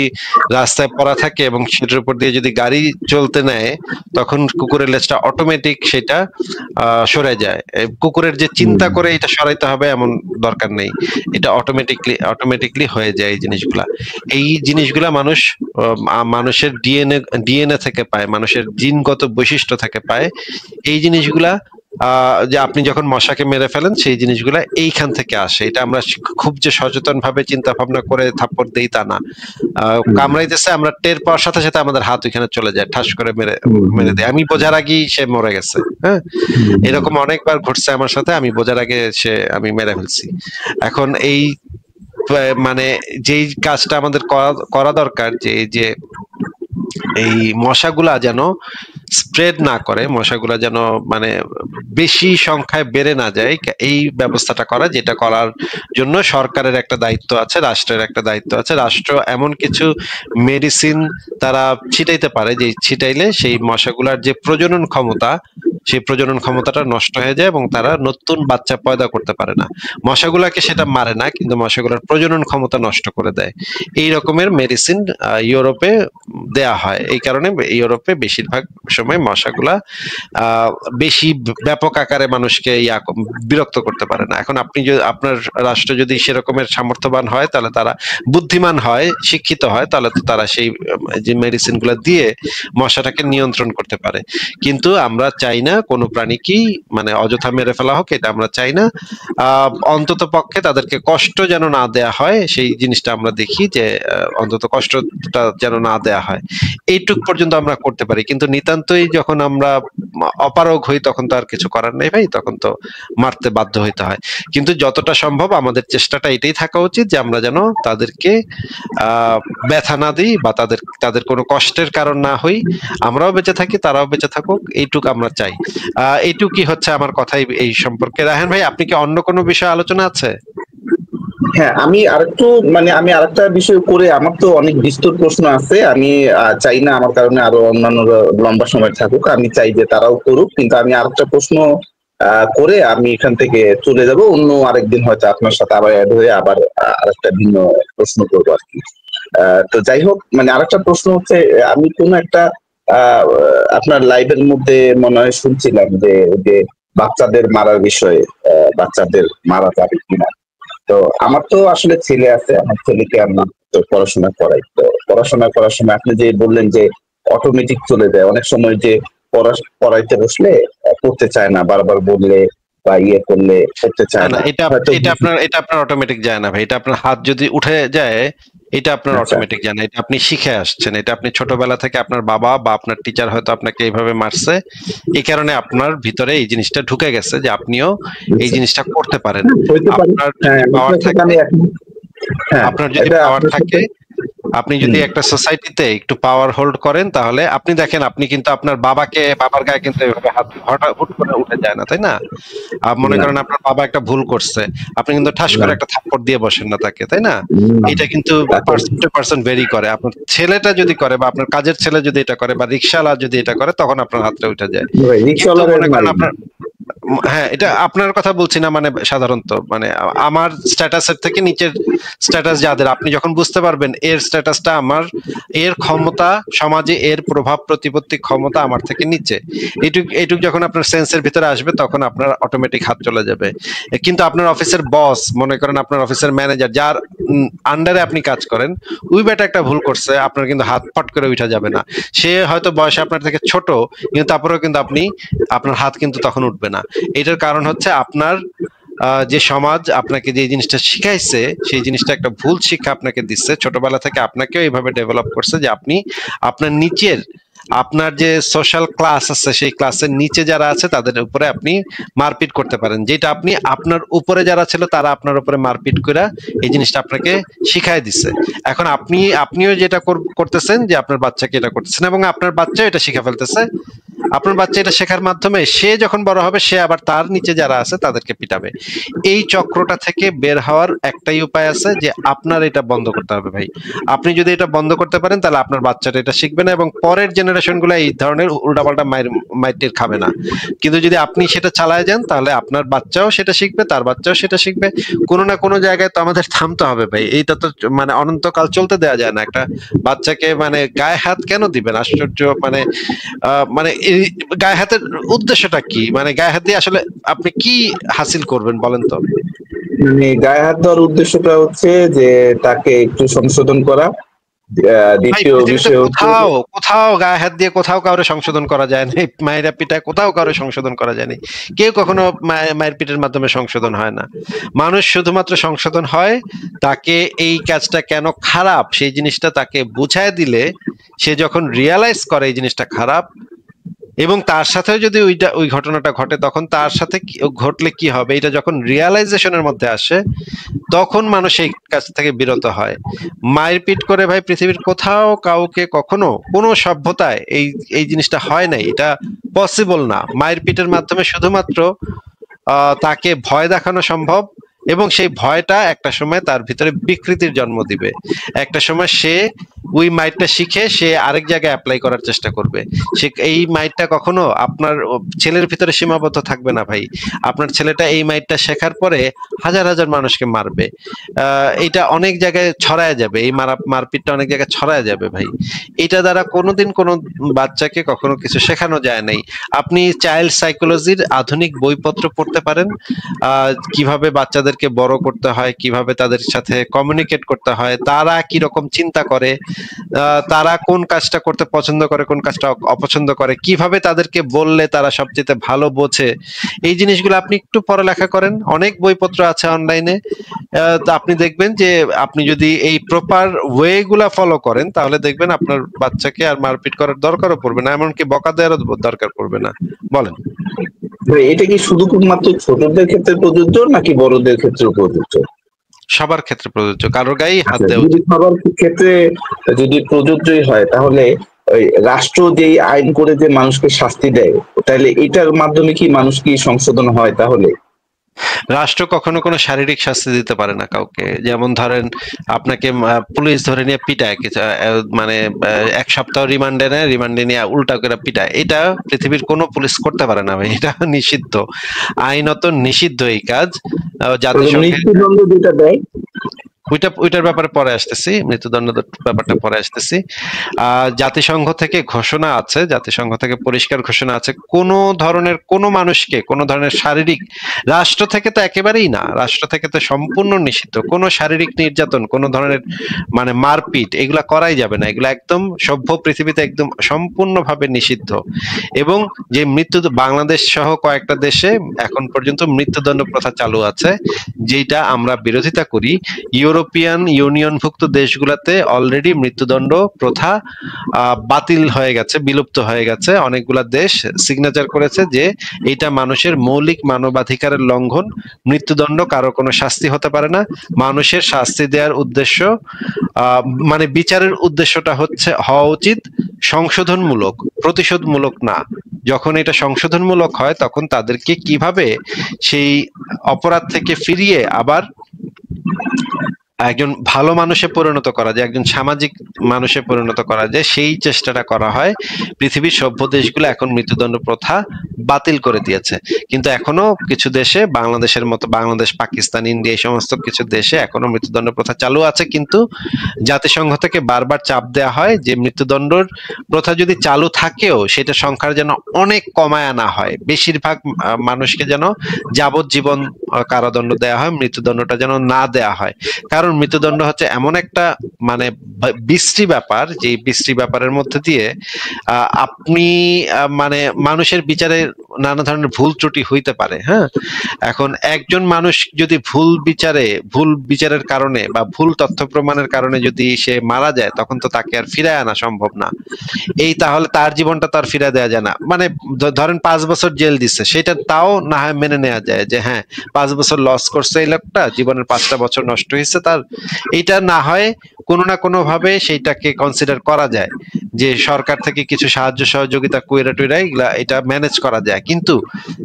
রাস্তায় পড়া থাকে এবং সেটার উপর দিয়ে যদি গাড়ি চলতে নেয়, তখন কুকুরের লেজটা অটোমেটিক সেটা সরে যায়। কুকুরের যে চিন্তা করে এটা সরাইতে হবে এমন দরকার নেই, এটা অটোমেটিকলি হয়ে যায়। এই জিনিসগুলা মানুষ মানুষের ডিএনএ থেকে পায়, মানুষের জিনগত বৈশিষ্ট্য থেকে পায়। এই জিনিসগুলা যে আপনি যখন মশাকে মেরে ফেলেন সেই জিনিসগুলা এইখান থেকে আসে। এটা আমরা খুব যে সচেতন ভাবে চিন্তা ভাবনা করে থাপ্পড় দেই তা না। কামড়াইতেছে, আমরা টের পাওয়ার সাথে সাথে আমাদের হাত ওইখানে চলে যায়, ঠাস করে মেরে মেরে দেয়। আমি বোঝার আগেই সে মরে গেছে। হ্যাঁ, এরকম অনেকবার ঘটছে আমার সাথে, আমি বোঝার আগে আমি মেরে ফেলছি। এখন মানে যেই কাজটা আমাদের করা দরকার, যে যে এই মশাগুলা যেন স্প্রেড না করে, মশাগুলা যেন মানে বেশি সংখ্যায় বেড়ে না যায়, এই ব্যবস্থাটা করা, যেটা করার জন্য সরকারের একটা দায়িত্ব আছে, রাষ্ট্রের একটা দায়িত্ব আছে। রাষ্ট্র এমন কিছু মেডিসিন তারা ছিটাইতে পারে যে ছিটাইলে সেই মশাগুলার যে প্রজনন ক্ষমতা, সেই প্রজনন ক্ষমতাটা নষ্ট হয়ে যায় এবং তারা নতুন বাচ্চা পয়দা করতে পারে না। মশাগুলাকে সেটা মারে না, কিন্তু মশাগুলার প্রজনন ক্ষমতা নষ্ট করে দেয়। এই রকমের মেডিসিন ইউরোপে দেয়া হয়। এই কারণে ইউরোপে বেশিরভাগ সময় মশাগুলা বেশি ব্যাপক আকারে মানুষকে বিরক্ত করতে পারে না। এখন আপনি যদি আপনার রাষ্ট্র যদি সেরকমের সামর্থ্যবান হয়, তাহলে তারা বুদ্ধিমান হয়, শিক্ষিত হয়, তাহলে তো তারা সেই যে মেডিসিন গুলা দিয়ে মশাটাকে নিয়ন্ত্রণ করতে পারে। কিন্তু আমরা চাই না কোনো প্রাণীকেই মানে অযথা মেরে ফেলা হোক, এটা আমরা চাই না। অন্তত পক্ষে তাদেরকে কষ্ট যেন না দেয়া হয়, সেই জিনিসটা আমরা দেখি যে অন্তত কষ্টটা যেন না দেয়া হয়, এইটুক পর্যন্ত আমরা করতে পারি। কিন্তু নিতান্তই যখন আমরা অপারগ হই তখন তো আর কিছু করার নেই ভাই, তখন তো মারতে বাধ্য হইতে হয়। কিন্তু যতটা সম্ভব আমাদের চেষ্টাটা এটাই থাকা উচিত যে আমরা যেন তাদেরকে ব্যথা না দিই বা তাদের কোনো কষ্টের কারণ না হই, আমরাও বেঁচে থাকি, তারাও বেঁচে থাকুক, এইটুক আমরা চাই। এইটুকুই হচ্ছে আমার কথাই এই সম্পর্কে। রায়হান ভাই, আপনি কি অন্য কোনো বিষয়ে আলোচনা আছে? হ্যাঁ, আমি আরেকটা বিষয় করে, আমার তো অনেক বিস্তর প্রশ্ন আছে। আমি চাই না আমার কারণে আরো অন্যান্য লম্বা সময় থাকুক, আমি চাই যে তারাও করুক, কিন্তু আমি আরেকটা প্রশ্ন করে আমি এখান থেকে চলে যাব। অন্য আরেকদিন হয়তো আপনার সাথে আবার অ্যাড হয়ে আবার আরেকটা ভিন্ন প্রশ্ন করবো আর কি। তো যাই হোক, আরেকটা প্রশ্ন হচ্ছে, আমি কোন একটা আপনার লাইভের মধ্যে মনে হয় শুনছিলাম যে বাচ্চাদের মারার বিষয়ে, বাচ্চাদের মারা যাবে কিনা। তো আমার তো আসলে ছেলে আছে, আমার ছেলেকে আমি তো পড়াশোনা করাই। তো পড়াশোনা করার সময় আপনি যে বললেন যে অটোমেটিক চলে যায়, অনেক সময় যে পড়াইতে বসলে পড়তে চায় না, বারবার বললে বা ইয়ে করলে পড়তে চায় না, না। এটা আপনার অটোমেটিক যায় না ভাই। এটা আপনার হাত যদি উঠে যায়, এটা আপনার অটোমেটিক যায় না। এটা আপনি শিখে আসছেন। এটা আপনি ছোটবেলা থেকে আপনার বাবা বা আপনার টিচার হয়তো আপনাকে এইভাবে মারছে, এই কারণে আপনার ভিতরে এই জিনিসটা ঢুকে গেছে যে আপনিও এই জিনিসটা করতে পারেন। আপনার যদি পাওয়ার থাকে, আপনার যদি পাওয়ার থাকে, আপনি যদি একটা সোসাইটিতে একটু পাওয়ার হোল্ড করেন, তাহলে আপনি দেখেন, আপনি কিন্তু আপনার বাবার গায়ে কিন্তু এভাবে হাত হুট করে উঠে যায় না, তাই না? মনে করেন আপনার বাবা একটা ভুল করছে, আপনি কিন্তু ঠাস করে একটা থাপ্পড় দিয়ে বসেন না তাকে, তাই না? এটা কিন্তু পার্সন টু পার্সন ভেরি করে। আপনার ছেলেটা যদি করে বা আপনার কাজের ছেলে যদি এটা করে বা রিকশাওয়ালা যদি এটা করে, তখন আপনার হাতটা উঠে যায়। কিন্তু মনে করেন আপনার, হ্যাঁ, এটা আপনার কথা বলছি না, মানে সাধারণত মানে আমার স্ট্যাটাসের থেকে নিচের স্ট্যাটাস যাদের, আপনি যখন বুঝতে পারবেন এর স্ট্যাটাসটা আমার, এর ক্ষমতা সমাজে, এর প্রভাব প্রতিপত্তি ক্ষমতা আমার থেকে নিচে, এইটুক যখন আপনার সেন্সের ভিতরে আসবে, তখন আপনার অটোমেটিক হাত চলে যাবে। কিন্তু আপনার অফিসের বস, মনে করেন আপনার অফিসের ম্যানেজার, যার আন্ডারে আপনি কাজ করেন, ওই বেটা একটা ভুল করছে, আপনার কিন্তু হাত ফট করে উঠা যাবে না। সে হয়তো বয়সে আপনার থেকে ছোট, কিন্তু তারপরেও কিন্তু আপনার হাত কিন্তু তখন উঠবে না। এটার কারণ হচ্ছে আপনার যে সমাজ আপনাকে যে জিনিসটা শিখাইছে, সেই জিনিসটা একটা ভুল শিক্ষা আপনাকে দিচ্ছে ছোটবেলা থেকে, আপনাকেও এইভাবে ডেভেলপ করছে যে আপনি আপনার নিচের, আপনার যে সোশ্যাল ক্লাস আছে, সেই ক্লাসের নিচে যারা আছে তাদের উপরে আপনি মারপিট করতে পারেন, যেটা আপনি আপনার উপরে যারা ছিল তারা আপনার উপরে মারপিট করে এই জিনিসটা আপনাকে শিখাই দিচ্ছে। এখন আপনিও যেটা করতেছেন, যে আপনার বাচ্চাকে এটা করতেছেন, এবং আপনার বাচ্চা এটা শিখে ফেলতেছে। আপনার বাচ্চা এটা শেখার মাধ্যমে সে যখন বড় হবে, সে আবার তার নিচে যারা আছে তাদেরকে পিটাবে। এই চক্রটা থেকে বের হওয়ার একটাই উপায় আছে, যে আপনার এটা বন্ধ করতে হবে ভাই। আপনি যদি এটা বন্ধ করতে পারেন, তাহলে আপনার বাচ্চাটা এটা শিখবে না, এবং পরের জেনারেশন গুলো এই ধরনের উল্টাপাল্টা মাইটের খাবে না। কিন্তু যদি আপনি সেটা চালায় যান, তাহলে আপনার বাচ্চাও সেটা শিখবে, তার বাচ্চাও সেটা শিখবে। কোনো না কোনো জায়গায় তো আমাদের থামতে হবে ভাই। এইটা তো মানে অনন্তকাল চলতে দেওয়া যায় না। একটা বাচ্চাকে মানে গায়ে হাত কেন দিবেন? আশ্চর্য। মানে মানে এই গায়ে হাতের উদ্দেশ্যটা কি? মানে গায়ে হাত দিয়ে আসলে আপনি কি হাসিল করবেন বলেন তো? গায়ে হাত দেওয়ার উদ্দেশ্যটা হচ্ছে যে তাকে একটু সংশোধন করা। দ্বিতীয় বিষয় হচ্ছে কোথাও গায়ে হাত দিয়ে কোথাও কাউরে সংশোধন করা যায় না। মায়ের পিঠায় কোথাও কাউরে সংশোধন করা যায়নি। কেউ কখনো মায়ের পিঠের মাধ্যমে সংশোধন হয় না। মানুষ শুধুমাত্র সংশোধন হয় তাকে এই কাজটা কেন খারাপ সেই জিনিসটা তাকে বুঝায় দিলে, সে যখন রিয়ালাইজ করে এই জিনিসটা খারাপ, এবং তার সাথেও যদি ওই ঘটনাটা ঘটে, তখন তার সাথে ঘটলে কি হবে, এটা যখন রিয়ালাইজেশনের মধ্যে আসে তখন মানুষ এই কাজ থেকে বিরত হয়। মারপিট করে ভাই পৃথিবীর কোথাও কাউকে কখনো কোনো সভ্যতায় এই জিনিসটা হয় নাই, এটা পসিবল না। মারপিটের মাধ্যমে শুধুমাত্র তাকে ভয় দেখানো সম্ভব, এবং সেই ভয়টা একটা সময় তার ভিতরে বিকৃতির জন্ম দিবে। একটা সময় সে ওই মাইটটা শিখে সে আরেক জায়গায় অ্যাপ্লাই করার চেষ্টা করবে। সে এই মাইটটা কখনো আপনার ছেলের ভিতরে সীমাবদ্ধ থাকবে না ভাই। আপনার ছেলেটা এই মাইটটা শেখার পরে হাজার হাজার মানুষকে মারবে। এটা অনেক জায়গায় ছড়ায় যাবে, এই মারপিটটা অনেক জায়গায় ছড়ায় যাবে ভাই। এটা দ্বারা কোনোদিন কোনো বাচ্চাকে কখনো কিছু শেখানো যায় নাই। আপনি চাইল্ড সাইকোলজির আধুনিক বইপত্র পড়তে পারেন, কিভাবে বাচ্চাদেরকে বড় করতে হয়, কিভাবে তাদের সাথে কমিউনিকেট করতে হয়, তারা কি রকম চিন্তা করে, তারা কোন কাজটা করতে পছন্দ করে, কোন কাজটা অপছন্দ করে, কিভাবে তাদেরকে বললে তারা সবচেয়ে ভালো বোঝে, এই জিনিসগুলো আপনি একটু পড়ালেখা করেন। অনেক বইপত্র আছে অনলাইনে, আপনি দেখবেন যে আপনি যদি এই প্রপার ওয়ে গুলা ফলো করেন তাহলে দেখবেন আপনার বাচ্চাকে আর মারপিট করার দরকারও পড়বে না, এমনকি বকা দেওয়ারও দরকার পড়বে না। বলেন, এটা কি শুধু মাত্র ছোটদের ক্ষেত্রে প্রযোজ্য নাকি বড়দের ক্ষেত্রে প্রযোজ্য? সবার ক্ষেত্রে প্রযোজ্য, কারোর গায়ে হাত দেওয়া যদি সবার ক্ষেত্রে যদি প্রযোজ্যই হয়, তাহলে ওই রাষ্ট্র যেই আইন করে যে মানুষকে শাস্তি দেয়, তাহলে এটার মাধ্যমে কি মানুষ কি সংশোধন হয়? তাহলে রাষ্ট্র কখনো কোনো শারীরিক শাস্তি দিতে পারে না কাউকে। যেমন ধরেন আপনাকে পুলিশ ধরে নিয়ে পিটায়, মানে 1 সপ্তাহ রিমান্ডে নিয়ে উল্টা করে পিটায়, এটা পৃথিবীর কোনো পুলিশ করতে পারে না ভাই, এটা নিষিদ্ধ, আইনত নিষিদ্ধ এই কাজ। জাতিসংঘের মৃত্যুদণ্ড যেটা দেয়, ওইটার ব্যাপারে পরে আসতেছি, মৃত্যুদণ্ড ব্যাপারটা পরে আসতেছি। জাতিসংঘ থেকে ঘোষণা আছে, জাতিসংঘ থেকে পরিষ্কার ঘোষণা আছে, কোন ধরনের কোনো মানুষকে কোনো ধরনের শারীরিক, রাষ্ট্র থেকে তো একেবারেই না, রাষ্ট্র থেকে তো সম্পূর্ণ নিষিদ্ধ, কোনো শারীরিক নির্যাতন, কোনো ধরনের মানে মারপিট এগুলা করাই যাবে না, এগুলা একদম সভ্য পৃথিবীতে একদম সম্পূর্ণভাবে নিষিদ্ধ। এবং যে বাংলাদেশ সহ কয়েকটা দেশে এখন পর্যন্ত মৃত্যুদণ্ড প্রথা চালু আছে, যেটা আমরা বিরোধিতা করি। ইউরোপিয়ান ইউনিয়নভুক্ত দেশগুলোতে অলরেডি মৃত্যুদণ্ড প্রথা বাতিল হয়ে গেছে, বিলুপ্ত হয়ে গেছে। অনেকগুলা দেশ সিগনেচার করেছে যে এটা মানুষের মৌলিক মানবাধিকারের লঙ্ঘন, মৃত্যুদণ্ড কারো কোনো শাস্তি হতে পারে না। মানুষের শাস্তি দেওয়ার উদ্দেশ্য, মানে বিচারের উদ্দেশ্যটা হওয়া উচিত সংশোধনমূলক, প্রতিশোধমূলক না। যখন এটা সংশোধনমূলক হয় তখন তাদেরকে কিভাবে সেই অপরাধ থেকে ফিরিয়ে আবার একজন ভালো মানুষে পরিণত করা যায়, একজন সামাজিক মানুষে পরিণত করা যায়, সেই চেষ্টাটা করা হয়। পৃথিবীর সভ্য দেশগুলো এখন মৃত্যুদণ্ড প্রথা বাতিল করে দিয়েছে, কিন্তু এখনো কিছু দেশে, বাংলাদেশের মতো, বাংলাদেশ, পাকিস্তান, ইন্ডিয়া, এই সমস্ত কিছু দেশে এখনো মৃত্যুদণ্ড প্রথা চালু আছে। কিন্তু জাতিসংঘ থেকে বারবার চাপ দেওয়া হয় যে মৃত্যুদণ্ডর প্রথা যদি চালু থাকেও সেটা সংখ্যার যেন অনেক কমায় আনা হয়, বেশিরভাগ মানুষকে যেন যাবজ্জীবন কারাদণ্ড দেওয়া হয়, মৃত্যুদণ্ডটা যেন না দেওয়া হয়। কারণ মৃত্যুদণ্ড হচ্ছে এমন একটা মানে বিশ্রী ব্যাপার, যে বিশ্রী ব্যাপারের মধ্যে দিয়ে আপনি মানে মানুষের বিচারে নানা ধরনের ভুল ত্রুটি হইতে পারে। হ্যাঁ, এখন একজন মানুষ যদি ভুল বিচারের কারণে বা ভুল তথ্য প্রমাণের কারণে যদি সে মারা যায়, তখন তো তাকে আর ফিরায় আনা সম্ভব না। তাহলে তার জীবনটা তার ফিরে দেওয়া যায় না। মানে ধরেন 5 বছর জেল দিচ্ছে, সেটা তাও না হয় মেনে নেওয়া যায় যে হ্যাঁ 5 বছর লস করছে এই লোকটা, জীবনের 5টা বছর নষ্ট হয়েছে তার, এটা না হয় কোনো না কোনো ভাবে সেইটাকে কনসিডার করা যায় যে সরকার থেকে কিছু সাহায্য সহযোগিতা কইরা টইরা এটা ম্যানেজ করা যায়। কিন্তু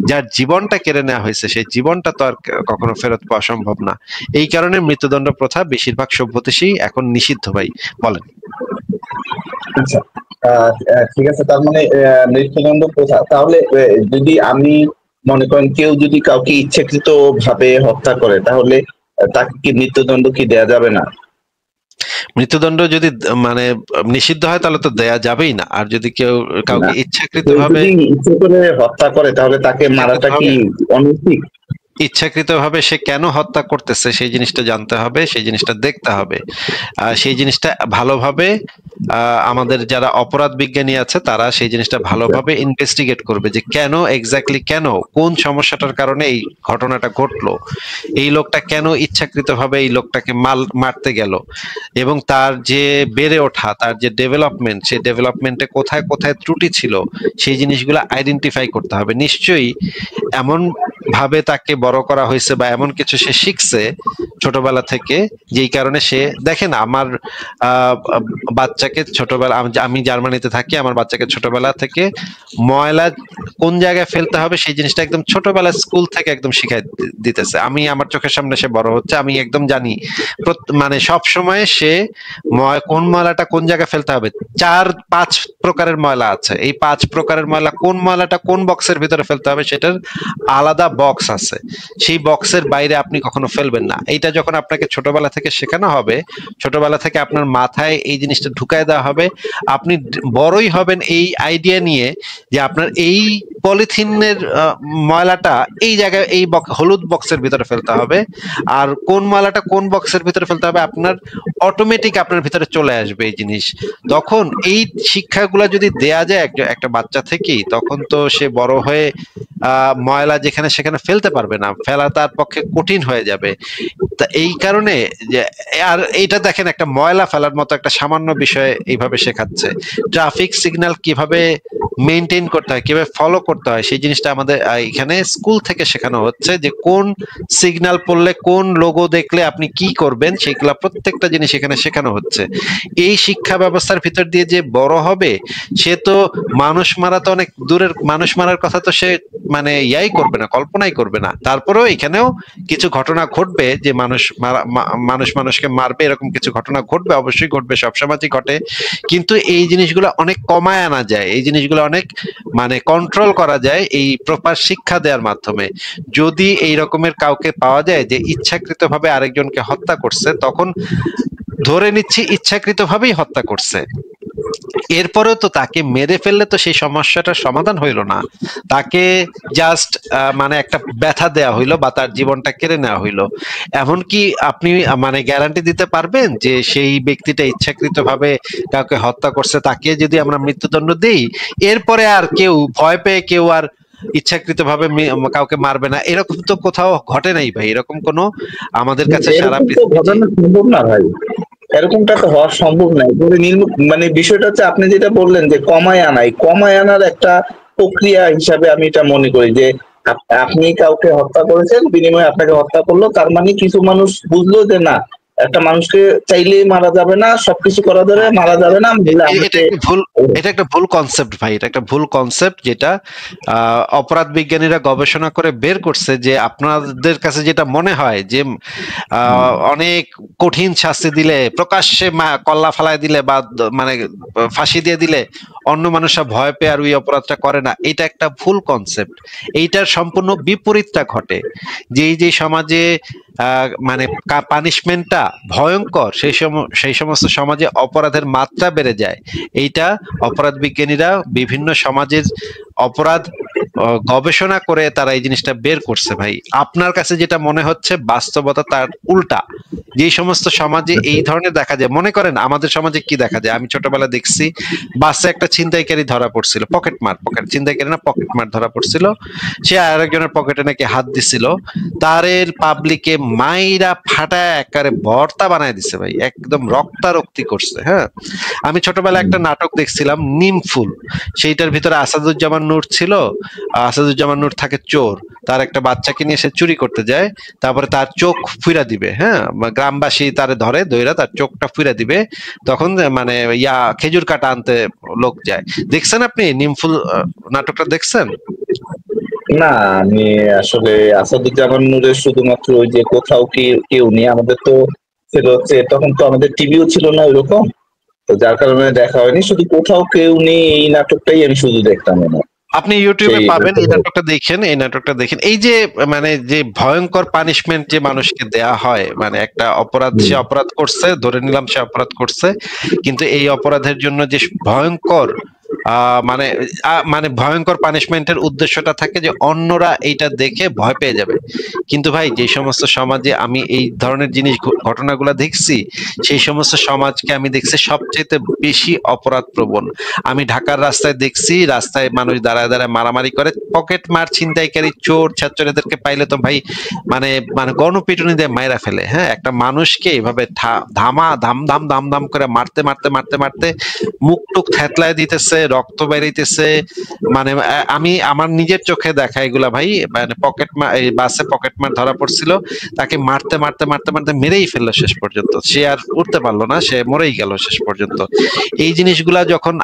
যার জীবনটা কেড়ে নেওয়া হয়েছে সেই জীবনটা তো আর কখনো ফেরত পাওয়া সম্ভব না। এই কারণে মৃত্যুদণ্ড প্রথা বেশিরভাগ সভ্য দেশেই এখন নিষিদ্ধ। ভাই বলেন। আচ্ছা, ঠিক আছে, তার মানে মৃত্যুদণ্ড প্রথা, তাহলে যদি আমি মনে করেন কেউ যদি কাউকে ইচ্ছাকৃত ভাবে হত্যা করে, তাহলে তাকে কি মৃত্যুদণ্ড কি দেয়া যাবে না? মৃত্যুদণ্ড যদি মানে নিষিদ্ধ হয় তাহলে তো দেয়া যাবেই না। আর যদি কেউ কাউকে ইচ্ছাকৃত ভাবে ইচ্ছা করে হত্যা করে, তাহলে তাকে মারাটা কি অনুচিত? ইচ্ছাকৃতভাবে সে কেন হত্যা করতেছে সেই জিনিসটা জানতে হবে, সেই জিনিসটা দেখতে হবে। সেই জিনিসটা ভালোভাবে আমাদের যারা অপরাধ বিজ্ঞানী আছে তারা সেই জিনিসটা ভালোভাবে ইনভেস্টিগেট করবে যে কেন এক্স্যাক্টলি, কেন কোন সমস্যাটার কারণে এই ঘটনাটা ঘটলো, এই লোকটা কেন ইচ্ছাকৃতভাবে এই লোকটাকে মারতে গেল, এবং তার যে বেড়ে ওঠা, তার যে ডেভেলপমেন্ট, সেই ডেভেলপমেন্টে কোথায় কোথায় ত্রুটি ছিল সেই জিনিসগুলো আইডেন্টিফাই করতে হবে। নিশ্চয়ই এমন ভাবে তাকে বড় করা হয়েছে বা এমন কিছু সে শিখছে ছোটবেলা থেকে, যেই কারণে সে, দেখেন আমার বাচ্চাকে ছোটবেলা, আমি জার্মানিতে থাকি, আমার বাচ্চাকে ছোটবেলা থেকে ময়লা কোন জায়গায় ফেলতে হবে সেই জিনিসটা একদম ছোটবেলা স্কুল থেকে একদম শিখাই দিতেছে। আমি আমার চোখের সামনে সে বড় হচ্ছে, আমি একদম জানি মানে সব সময় সে কোন ময়লাটা কোন জায়গায় ফেলতে হবে। 4-5 প্রকারের ময়লা আছে, এই 5 প্রকারের ময়লা কোন ময়লাটা কোন বক্সের ভিতরে ফেলতে হবে সেটার আলাদা বক্স আছে, সেই বক্সের বাইরে আপনি কখনো ফেলবেন না। এইটা যখন আপনাকে ছোটবেলা থেকে শেখানো হবে, ছোটবেলা থেকে আপনার মাথায় এই জিনিসটা ঢুকায় দেওয়া হবে, আপনি বড়ই হবেন এই আইডিয়া নিয়ে যে আপনার এই পলিথিনের ময়লাটা এই জায়গায় এই হলুদ বক্সের ভিতরে ফেলতে হবে, আর কোন ময়লাটা কোন বক্সের ভিতরে ফেলতে হবে আপনার অটোমেটিক আপনার ভিতরে চলে আসবে এই জিনিস। তখন এই শিক্ষাগুলো যদি দেয়া যায় একটা বাচ্চা থেকেই, তখন তো সে বড় হয়ে ময়লা যেখানে সেখানে ফেলতে পারবে না, ফেলা তার পক্ষে কঠিন হয়ে যাবে। তা এই কারণে যে, আর এইটা দেখেন একটা ময়লা ফেলার মতো একটা সামান্য বিষয় এইভাবে শেখাচ্ছে, ট্রাফিক সিগন্যাল কিভাবে মেনটেন করতে হয়, কিভাবে ফলো করতে হয়, সেই জিনিসটা আমাদের এখানে স্কুল থেকে শেখানো হচ্ছে, যে কোন সিগন্যাল পড়লে কোন লোগো দেখলে আপনি কি করবেন, সেগুলা প্রত্যেকটা জিনিস এখানে শেখানো হচ্ছে। এই শিক্ষা ব্যবস্থার ভিতর দিয়ে যে বড় হবে, সে তো মানুষ মারা তো অনেক দূরের, মানুষ মারার কথা তো সে মানে ইয়াই করবে না, কল্পনাই করবে না। তারপরেও এখানেও কিছু ঘটনা ঘটবে যে মানুষ মানুষকে মারবে, এরকম কিছু ঘটনা ঘটবে, অবশ্যই ঘটবে, সব সমাজই ঘটে। কিন্তু এই জিনিসগুলো অনেক কমায় আনা যায়, এই জিনিসগুলো অনেক মানে কন্ট্রোল করা যায় এই প্রপার শিক্ষা দেওয়ার মাধ্যমে। যদি এই রকমের কাউকে পাওয়া যায় যে ইচ্ছাকৃতভাবে আরেকজনকে হত্যা করছে, তখন ধরে নিচ্ছি ইচ্ছাকৃতভাবেই হত্যা করছে, এরপরেও তো তাকে মেরে ফেললে তো সেই সমস্যাটার সমাধান হইল না, তাকে জাস্ট মানে একটা ব্যথা দেয়া হইলো বা তার জীবনটা কেড়ে নেওয়া হইলো। এমনকি আপনি মানে গ্যারান্টি দিতে পারবেন যে সেই ব্যক্তিটা ইচ্ছাকৃতভাবে কাউকে হত্যা করছে, তাকে যদি আমরা মৃত্যুদণ্ড দেই, এরপরে আর কেউ ভয় পেয়ে কেউ আর ইচ্ছাকৃতভাবে কাউকে মারবে না, এরকম তো কোথাও ঘটে নাই ভাই, এরকম কোনো আমাদের কাছে সারা সম্ভব না ভাই, এরকমটা তো হওয়া সম্ভব নাই। মানে বিষয়টা হচ্ছে আপনি যেটা বললেন যে কমায় আনার একটা প্রক্রিয়া হিসাবে আমি এটা মনে করি যে আপনি কাউকে হত্যা করেছেন, বিনিময়ে আপনাকে হত্যা করলো, তার মানে কিছু মানুষ বুঝলো যে না, একটা মানুষকে চাইলেই মারা যাবে না, সবকিছু করা যাবে, মারা যাবে না। এটা একটা ভুল কনসেপ্ট ভাই, এটা একটা ভুল কনসেপ্ট, যেটা অপরাধ বিজ্ঞানীরা গবেষণা করে বের করছে যে আপনাদের কাছে যেটা মনে হয় যে অনেক কঠিন শাস্তি দিলে, প্রকাশ্যে কল্লা ফালায় দিলে বা মানে ফাঁসি দিয়ে দিলে অন্য মানুষরা ভয় পেয়ে আর ওই অপরাধটা করে না, এটা একটা ভুল কনসেপ্ট। এইটার সম্পূর্ণ বিপরীতটা ঘটে, যে সমাজে মানে পানিশমেন্টটা ভয়ঙ্কর, সেই সমস্ত সমাজে অপরাধের মাত্রা বেড়ে যায়। এইটা অপরাধ বিজ্ঞানীরা বিভিন্ন সমাজের অপরাধ গবেষণা করে তারা এই জিনিসটা বের করছে ভাই। আপনার কাছে যেটা মনে হচ্ছে বাস্তবতা তার উল্টা। যে সমস্ত সমাজে এই ধরনের দেখা যায়, মনে করেন আমাদের সমাজে কি দেখা যায়, আমি ছোটবেলা দেখছি বাসে একটা ছিনতাইকারী ধরা পড়ছিল, পকেটমার ধরা পড়ছিল, সে আরেকজনের পকেটে নাকি হাত দিছিল, তারের পাবলিকে মাইরা ফাটায় একেবারে ভর্তা বানায় দিছে ভাই, একদম রক্তারক্তি করছে। হ্যাঁ, আমি ছোটবেলায় একটা নাটক দেখছিলাম নিমফুল, সেইটার ভিতরে আসাদুজ্জামান নূর ছিল। আসাদুজ্জামান নূর থাকে চোর, তার একটা বাচ্চাকে নিয়ে সে চুরি করতে যায়, তারপরে তার চোখ ফিরা দিবে, হ্যাঁ, গ্রামবাসী তারে ধইরা তার চোখটা ফিরা দিবে, তখন মানে খেজুর কাটা আনতে লোক যায়। দেখছেন আপনি নিমফুল নাটকটা দেখছেন? না, আমি আসলে আসাদুজ্জামান নূরের শুধুমাত্র ওই যে কোথাও কেউ নেই, আমাদের তো ছিল হচ্ছে, তখন তো আমাদের টিভিও ছিল না ওইরকম, তো যার কারণে দেখা হয়নি। শুধু কোথাও কেউ নেই এই নাটকটাই আমি শুধু দেখতাম। আপনি ইউটিউবে পাবেন, এই নাটকটা দেখেন। এই যে মানে যে ভয়ঙ্কর পানিশমেন্ট যে মানুষকে দেয়া হয়, মানে একটা অপরাধ, সে অপরাধ করছে, ধরে নিলাম সে অপরাধ করছে, কিন্তু এই অপরাধের জন্য যে ভয়ঙ্কর মানে মানে ভয়ঙ্কর পানিশমেন্টের উদ্দেশ্যটা থাকে যে অন্যরা এইটা দেখে ভয় পেয়ে যাবে। কিন্তু ভাই যে সমস্ত সমাজে আমি এই ধরনের জিনিস ঘটনাগুলো দেখছি, সেই সমস্ত সমাজকে আমি দেখছি সবচেয়ে বেশি অপরাধ প্রবণ। আমি ঢাকার রাস্তায় দেখছি, রাস্তায় মানুষ দাঁড়ায় দাঁড়ায় মারামারি করে, পকেট মার, ছিনতাইকারী, চোর ছাত্রদেরকে পাইলে তো ভাই মানে মানে গণপিটুনি দিয়ে মাইরা ফেলে। হ্যাঁ, একটা মানুষকে এভাবে ধাম ধাম ধাম ধাম করে মারতে মারতে মারতে মারতে মুখ টুক থেতলায় দিতেছে, রক্ত বেরিতেছে। মানে আমি আমার নিজের চোখে দেখা এগুলা ভাই। মানে বাসে পকেট মার ধরা পড়ছিল, তাকে মারতে মারতে মারতে মারতে মেরেই ফেললো শেষ পর্যন্ত। সে আর উঠতে পারলো না, সে মরেই গেল শেষ পর্যন্ত। এই জিনিসগুলা যখন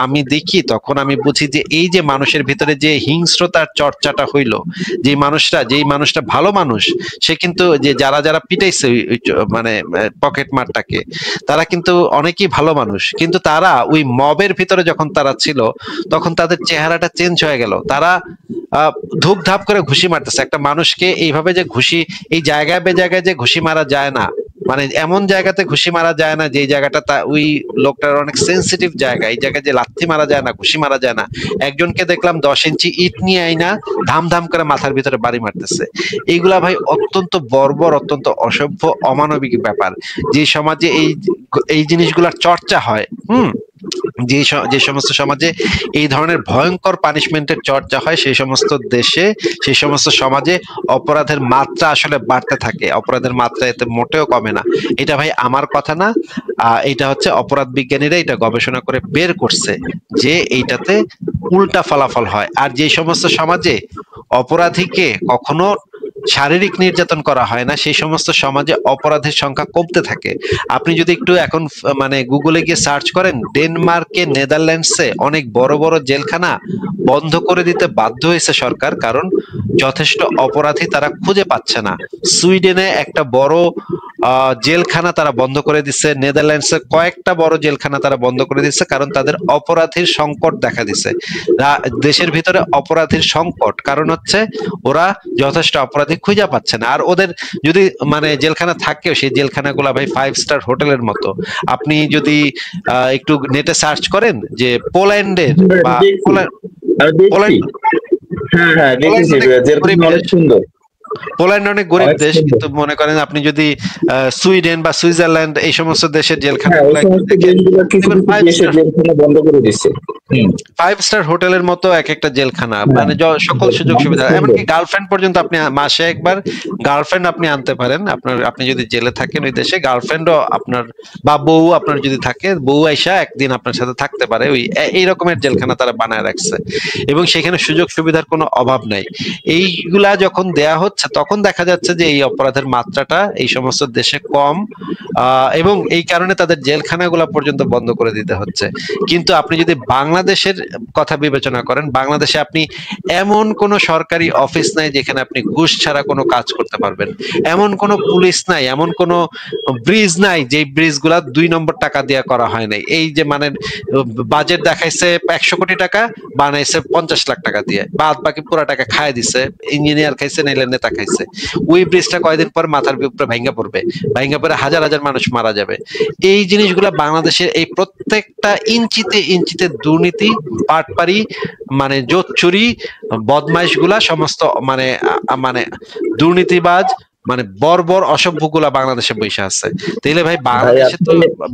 আমি দেখি, তখন আমি বুঝি যে এই যে মানুষের ভিতরে যে হিংস্রতার চর্চাটা হইলো, যেই মানুষটা ভালো মানুষ, সে কিন্তু যে যারা যারা পিটাইছে মানে পকেট মারটাকে, তারা কিন্তু অনেকেই ভালো মানুষ, কিন্তু তারা ওই মবের ভিতরে যখন তারা ছিল, তখন তাদের চেহারাটা চেঞ্জ হয়ে গেল। তারা ধূপ ধাপ করে ঘুষি মারতেছে একটা মানুষকে। এইভাবে যে ঘুষি, এই জায়গায় বে জায়গায় যে ঘুষি মারা যায় না, মানে এমন জায়গাতে ঘুষি মারা যায় না যে জায়গাটা ওই লোকটার অনেক সেন্সিটিভ জায়গা, এই জায়গায় যে লাথি মারা যায় না, ঘুষি মারা যায় না। একজনকে দেখলাম 10 ইঞ্চি ইট নিয়ে আইনা ধাম ধাম করে মাথার ভিতরে বাড়ি মারতেছে। এইগুলা ভাই অত্যন্ত বর্বর, অত্যন্ত অসভ্য, অমানবিক ব্যাপার। যে সমাজে এই জিনিসগুলোর চর্চা হয়, যে সমস্ত সমাজে এই ধরনের ভয়ঙ্কর পানিশমেন্টের চর্চা হয়, সেই সমস্ত দেশে, সেই সমস্ত সমাজে অপরাধের মাত্রা আসলে বাড়তে থাকে। অপরাধের মাত্রা এতে মোটেও কমে না। এটা ভাই আমার কথা না, এটা হচ্ছে অপরাধ বিজ্ঞানীরা এটা গবেষণা করে বের করছে যে এইটাতে উল্টা ফলাফল হয়। আর যে সমস্ত সমাজে অপরাধীকে কখনো শারীরিক নির্যাতন করা হয় না, সেই সমস্ত সমাজে অপরাধের সংখ্যা কমতে থাকে। আপনি যদি একটু এখন মানে গুগলে গিয়ে সার্চ করেন, ডেনমার্কে, নেদারল্যান্ডসে অনেক বড় বড় জেলখানা বন্ধ করে দিতে বাধ্য হয়েছে সরকার, কারণ যথেষ্ট অপরাধী তারা খুঁজে পাচ্ছে না। সুইডেনে একটা বড় জেলখানা তারা বন্ধ করে দিচ্ছে, নেদারল্যান্ডসে কয়েকটা বড় জেলখানা তারা বন্ধ করে দিচ্ছে, কারণ তাদের অপরাধীর সংকট দেখা দিছে। দেশের ভিতরে অপরাধীর সংকট কারণ হচ্ছে ওরা যথেষ্ট অপরাধী খুঁজে পাচ্ছে না। আর ওদের যদি মানে জেলখানা থাকেও, সেই জেলখানাগুলো ভাই 5 স্টার হোটেলের মতো। আপনি যদি একটু নেটে সার্চ করেন যে পোল্যান্ডের বা পোল্যান্ড, হ্যাঁ হ্যাঁ দেখেছি, জেলখানা অনেক সুন্দর। পোল্যান্ড অনেক গরিব দেশ, কিন্তু মনে করেন আপনি যদি সুইডেন বা সুইজারল্যান্ড এই সমস্ত দেশের জেলখানাগুলো দেখেন, 5 স্টার হোটেলের মতো এক একটা জেলখানা, মানে সকল সুযোগ সুবিধা, এমনকি গার্লফ্রেন্ড পর্যন্ত আপনি মাসে একবার গার্লফ্রেন্ড আপনি আনতে পারেন। আপনি যদি জেলে থাকেন ওই দেশে, গার্লফ্রেন্ডও আপনার বা বউ আপনার যদি থাকে, বউ আইসা একদিন আপনার সাথে থাকতে পারে। ওই এই রকমের জেলখানা তারা বানায় রাখছে, এবং সেখানে সুযোগ সুবিধার কোনো অভাব নাই। এইগুলা যখন দেয়া হচ্ছে, তখন দেখা যাচ্ছে যে এই অপরাধের মাত্রাটা এই সমস্ত দেশে কম, এবং এই কারণে তাদের জেলখানাগুলা পর্যন্ত বন্ধ করে দিতে হচ্ছে। কিন্তু আপনি যদি বাংলাদেশের কথা বিবেচনা করেন, বাংলাদেশে আপনি এমন কোন সরকারি অফিস নাই যেখানে আপনি ঘুষ ছাড়া কোনো কাজ করতে পারবেন, এমন কোন পুলিশ নাই, এমন কোন ব্রিজ নাই যে ব্রিজগুলা 2 নম্বর টাকা দিয়ে করা হয় নাই। এই যে মানে বাজেট দেখাইছে 100 কোটি টাকা, বানাইছে 50 লাখ টাকা দিয়ে, বাদ বাকি পুরো টাকা খায় দিছে, ইঞ্জিনিয়ার খাইছে নাইলে নেতা খাইছে। ওই ব্রিজটা কয়েকদিন পর মাথার উপরে ভাঙ্গা পড়বে, ভাঙ্গা পড়ে হাজার হাজার মানুষ মারা যাবে। এই জিনিসগুলা বাংলাদেশের এই প্রত্যেকটা ইঞ্চিতে ইঞ্চিতে দুর্নীতি, পাটপারি, মানে জোট চুরি, বদমাইশ গুলা সমস্ত মানে মানে দুর্নীতিবাজ, মানে বর্বর অসভ্য গুলা বাংলাদেশে বসে আছে। তাইলে ভাই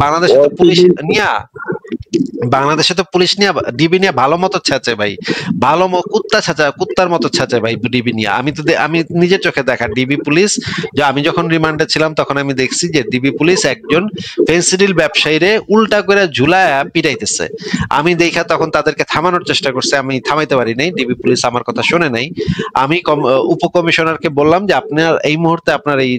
বাংলাদেশে তো পুলিশ নিয়ে ডিবি নিয়ে ভালো মতো ছাঁচে ভাই, ভালো কুত্তার মতো ছাঁচে ভাই ডিবি নিয়ে। আমি নিজের চোখে দেখা ডিবি পুলিশ, যে আমি যখন রিমান্ডে ছিলাম তখন আমি দেখছি যে ডিবি পুলিশ একজন ফেন্সিডিল ব্যবসায়ীরে উল্টা করে ঝুলায়া পিটাইতেছে। আমি দেখা তখন তাদেরকে থামানোর চেষ্টা করছে, আমি থামাইতে পারি নাই, ডিবি পুলিশ আমার কথা শুনে নাই। আমি উপকমিশনারকে বললাম যে আপনার এই মুহূর্তে আপনার এই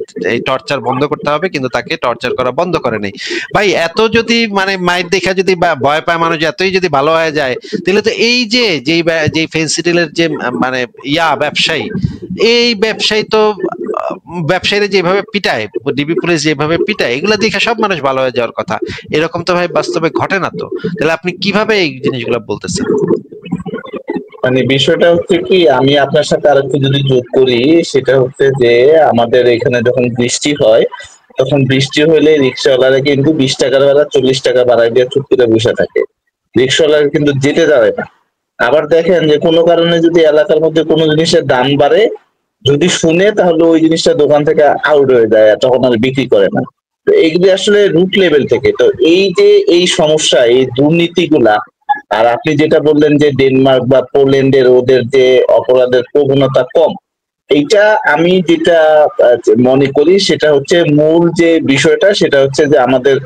টর্চার বন্ধ করতে হবে, কিন্তু তাকে টর্চার করা বন্ধ করে নাই। ভাই এত যদি মানে মাইর দেখা যদি ভয় পায় মানুষ, এতই যদি ভালো হয়ে যায়, তাহলে তো এই যে যেই ফেন্সিডিলের যে মানে ব্যবসায়ী, এই ব্যবসায়ীরা যেভাবে পিটায়, ডিবি পুলিশ যেভাবে পিটায়, এগুলো দেখে সব মানুষ ভালো হয়ে যাওয়ার কথা। এরকম তো ভাই বাস্তবে ঘটে না। তো তাহলে আপনি কিভাবে এই জিনিসগুলো বলতেছেন? মানে বিষয়টা হচ্ছে কি, আমি আপনার সাথে আরেকটু যদি যোগ করি, সেটা হচ্ছে যে আমাদের এখানে যখন বৃষ্টি হয়, তখন বৃষ্টি হলে রিক্সাওয়ালারা কিন্তু 20 টাকার বেলা 40 টাকা বাড়ায় দিয়ে চুক্তিটা বসে থাকে। রিক্সাওয়ালা কিন্তু যেতে যাবে না। আবার দেখেন যে কোনো কারণে যদি এলাকার মধ্যে কোনো জিনিসের দাম বাড়ে, যদি শুনে তাহলে ওই জিনিসটা দোকান থেকে আউট হয়ে যায়, তখন আর বিক্রি করে না। তো এইগুলি আসলে রুট লেভেল থেকে। তো এই যে এই সমস্যা, এই দুর্নীতিগুলা, আর আপনি যেটা বললেন যে ডেনমার্ক বা পোল্যান্ডের ওদের যে অপরাধের প্রবণতা কম, এইটা আমি যেটা মনে করি সেটা হচ্ছে মূল যে বিষয়টা, সেটা হচ্ছে যে আমাদের